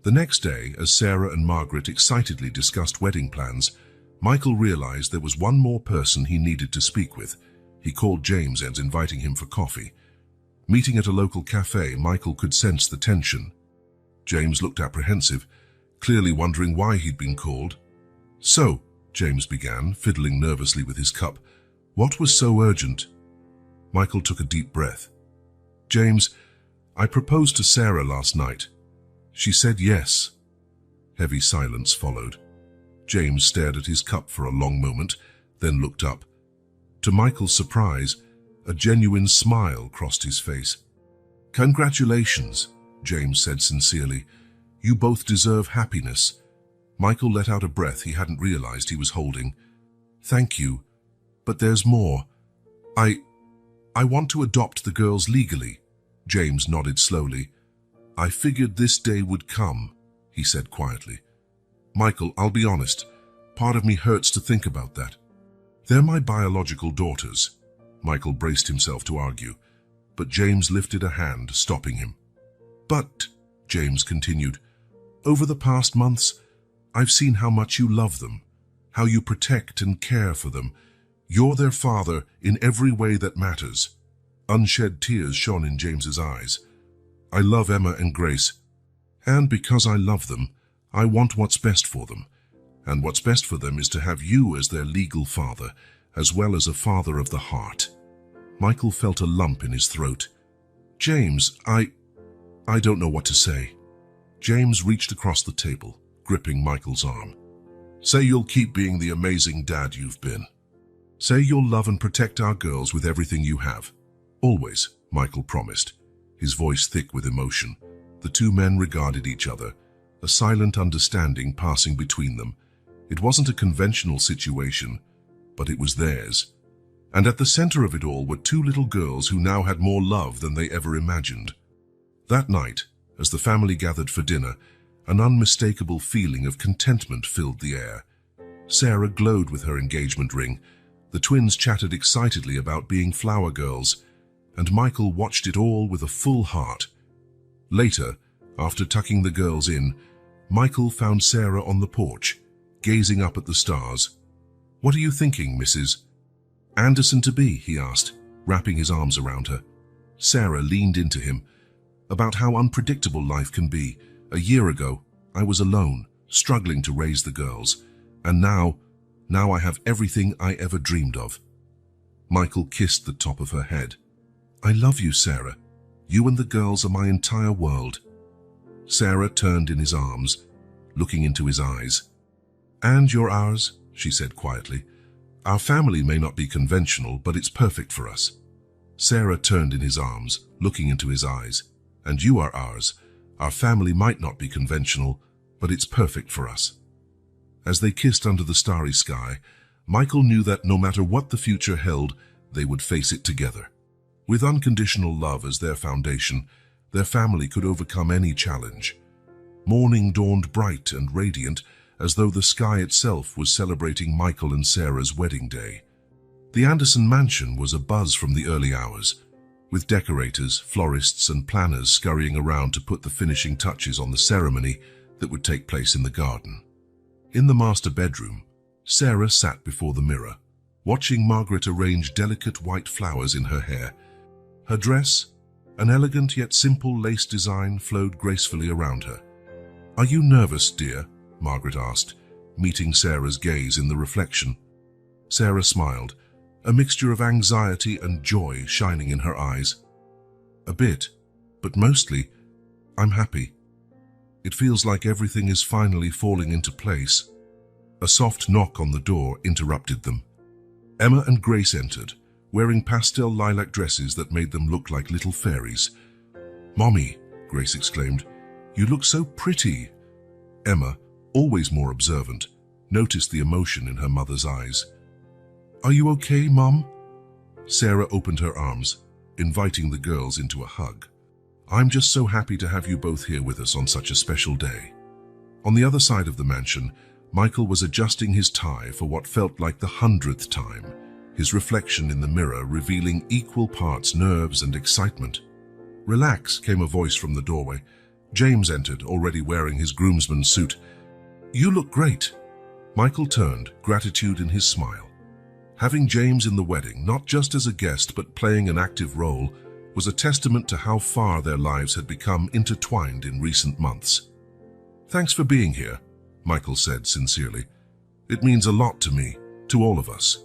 The next day, as Sarah and Margaret excitedly discussed wedding plans, Michael realized there was one more person he needed to speak with. He called James and inviting him for coffee. Meeting at a local cafe, Michael could sense the tension. James looked apprehensive, clearly wondering why he'd been called. So, James began, fiddling nervously with his cup. What was so urgent? Michael took a deep breath. James, I proposed to Sarah last night. She said yes. Heavy silence followed. James stared at his cup for a long moment, then looked up. To Michael's surprise, a genuine smile crossed his face. Congratulations, James said sincerely. You both deserve happiness. Michael let out a breath he hadn't realized he was holding. Thank you, but there's more. I want to adopt the girls legally. James nodded slowly. I figured this day would come, he said quietly. Michael, I'll be honest, part of me hurts to think about that. They're my biological daughters. Michael braced himself to argue, but James lifted a hand, stopping him. But, James continued, over the past months, I've seen how much you love them, how you protect and care for them. You're their father in every way that matters. Unshed tears shone in James's eyes. I love Emma and Grace, and because I love them, I want what's best for them. And what's best for them is to have you as their legal father, as well as a father of the heart. Michael felt a lump in his throat. James, I don't know what to say. James reached across the table, gripping Michael's arm. Say you'll keep being the amazing dad you've been. Say you'll love and protect our girls with everything you have. Always, Michael promised, his voice thick with emotion. The two men regarded each other, a silent understanding passing between them. It wasn't a conventional situation, but it was theirs. And at the center of it all were two little girls who now had more love than they ever imagined. That night, as the family gathered for dinner, an unmistakable feeling of contentment filled the air. Sarah glowed with her engagement ring. The twins chatted excitedly about being flower girls, and Michael watched it all with a full heart. Later, after tucking the girls in, Michael found Sarah on the porch, gazing up at the stars. What are you thinking, Mrs. Anderson-to-be? He asked, wrapping his arms around her. Sarah leaned into him. About how unpredictable life can be. A year ago, I was alone, struggling to raise the girls, and now I have everything I ever dreamed of. Michael kissed the top of her head. I love you, Sarah. You and the girls are my entire world. Sarah turned in his arms, looking into his eyes. And you're ours, she said quietly. Our family may not be conventional, but it's perfect for us. Sarah turned in his arms, looking into his eyes. And you are ours. Our family might not be conventional, but it's perfect for us. As they kissed under the starry sky, Michael knew that no matter what the future held, they would face it together. With unconditional love as their foundation, their family could overcome any challenge. Morning dawned bright and radiant, as though the sky itself was celebrating Michael and Sarah's wedding day. The Anderson mansion was abuzz from the early hours, with decorators, florists, and planners scurrying around to put the finishing touches on the ceremony that would take place in the garden. In the master bedroom, Sarah sat before the mirror, watching Margaret arrange delicate white flowers in her hair. Her dress, an elegant yet simple lace design, flowed gracefully around her. "Are you nervous, dear?" Margaret asked, meeting Sarah's gaze in the reflection. Sarah smiled, a mixture of anxiety and joy shining in her eyes. "A bit, but mostly, I'm happy. It feels like everything is finally falling into place." A soft knock on the door interrupted them. Emma and Grace entered, wearing pastel lilac dresses that made them look like little fairies. "Mommy," Grace exclaimed, "you look so pretty." Emma, always more observant, noticed the emotion in her mother's eyes. "Are you okay, Mom?" Sarah opened her arms, inviting the girls into a hug. "I'm just so happy to have you both here with us on such a special day." On the other side of the mansion, Michael was adjusting his tie for what felt like the 100th time, his reflection in the mirror revealing equal parts nerves and excitement. "Relax," came a voice from the doorway. James entered, already wearing his groomsman's suit. "You look great." Michael turned, gratitude in his smile. Having James in the wedding, not just as a guest but playing an active role, was a testament to how far their lives had become intertwined in recent months. "Thanks for being here," Michael said sincerely. "It means a lot to me, to all of us."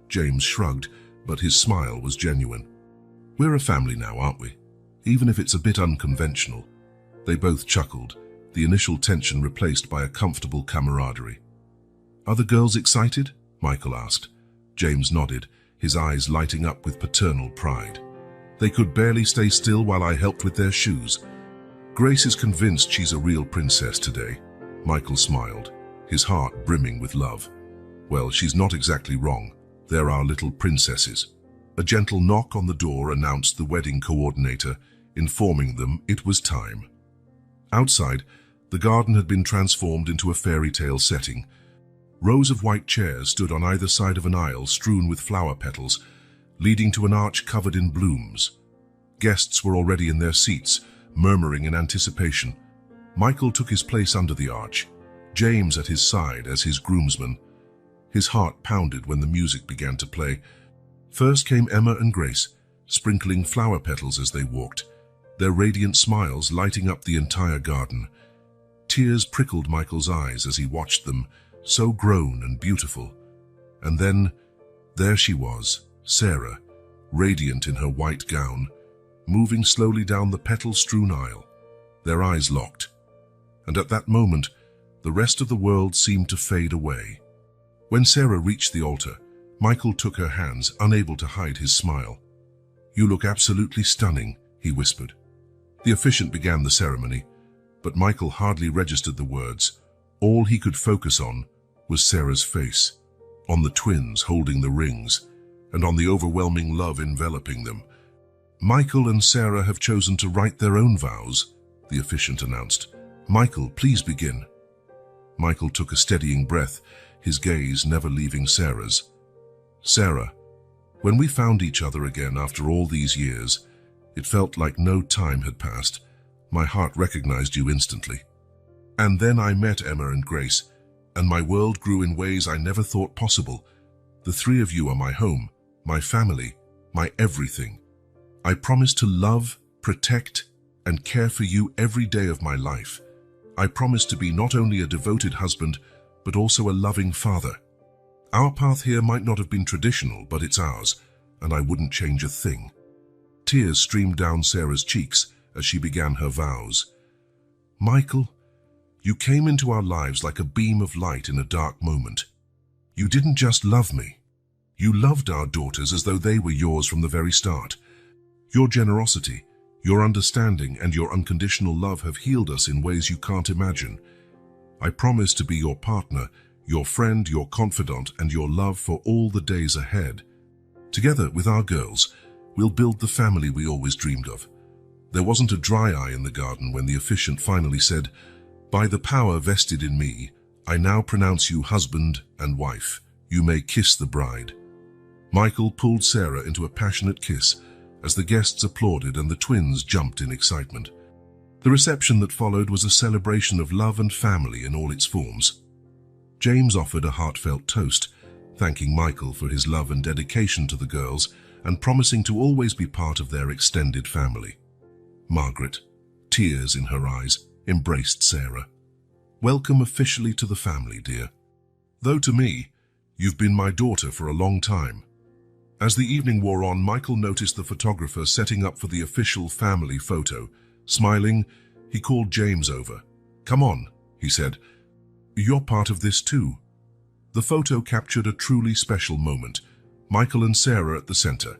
James shrugged, but his smile was genuine. "We're a family now, aren't we? Even if it's a bit unconventional." They both chuckled, the initial tension replaced by a comfortable camaraderie. "Are the girls excited?" Michael asked. James nodded, his eyes lighting up with paternal pride. "They could barely stay still while I helped with their shoes." "Grace is convinced she's a real princess today." Michael smiled, his heart brimming with love. "Well, she's not exactly wrong. There are little princesses." A gentle knock on the door announced the wedding coordinator, informing them it was time. Outside, the garden had been transformed into a fairy tale setting. Rows of white chairs stood on either side of an aisle strewn with flower petals, leading to an arch covered in blooms. Guests were already in their seats, murmuring in anticipation. Michael took his place under the arch, James at his side as his groomsman. His heart pounded when the music began to play. First came Emma and Grace, sprinkling flower petals as they walked, their radiant smiles lighting up the entire garden. Tears prickled Michael's eyes as he watched them, so grown and beautiful. And then, there she was, Sarah, radiant in her white gown, moving slowly down the petal-strewn aisle. Their eyes locked. And at that moment, the rest of the world seemed to fade away. When Sarah reached the altar, Michael took her hands, unable to hide his smile. "You look absolutely stunning," he whispered. The officiant began the ceremony, but Michael hardly registered the words. All he could focus on was Sarah's face, on the twins holding the rings, and on the overwhelming love enveloping them. "Michael and Sarah have chosen to write their own vows," the officiant announced. "Michael, please begin." Michael took a steadying breath, his gaze never leaving Sarah's. "Sarah, when we found each other again after all these years, it felt like no time had passed. My heart recognized you instantly. And then I met Emma and Grace, and my world grew in ways I never thought possible. The three of you are my home, my family, my everything. I promise to love, protect, and care for you every day of my life. I promise to be not only a devoted husband, but also a loving father. Our path here might not have been traditional, but it's ours, and I wouldn't change a thing." Tears streamed down Sarah's cheeks as she began her vows. "Michael, you came into our lives like a beam of light in a dark moment. You didn't just love me. You loved our daughters as though they were yours from the very start. Your generosity, your understanding, and your unconditional love have healed us in ways you can't imagine. I promise to be your partner, your friend, your confidant, and your love for all the days ahead. Together with our girls, we'll build the family we always dreamed of." There wasn't a dry eye in the garden when the officiant finally said, "By the power vested in me, I now pronounce you husband and wife. You may kiss the bride." Michael pulled Sarah into a passionate kiss as the guests applauded and the twins jumped in excitement. The reception that followed was a celebration of love and family in all its forms. James offered a heartfelt toast, thanking Michael for his love and dedication to the girls and promising to always be part of their extended family. Margaret, tears in her eyes, embraced Sarah. "Welcome officially to the family, dear. Though to me, you've been my daughter for a long time." As the evening wore on, Michael noticed the photographer setting up for the official family photo. Smiling, he called James over. "Come on," he said. "You're part of this too." The photo captured a truly special moment, Michael and Sarah at the center,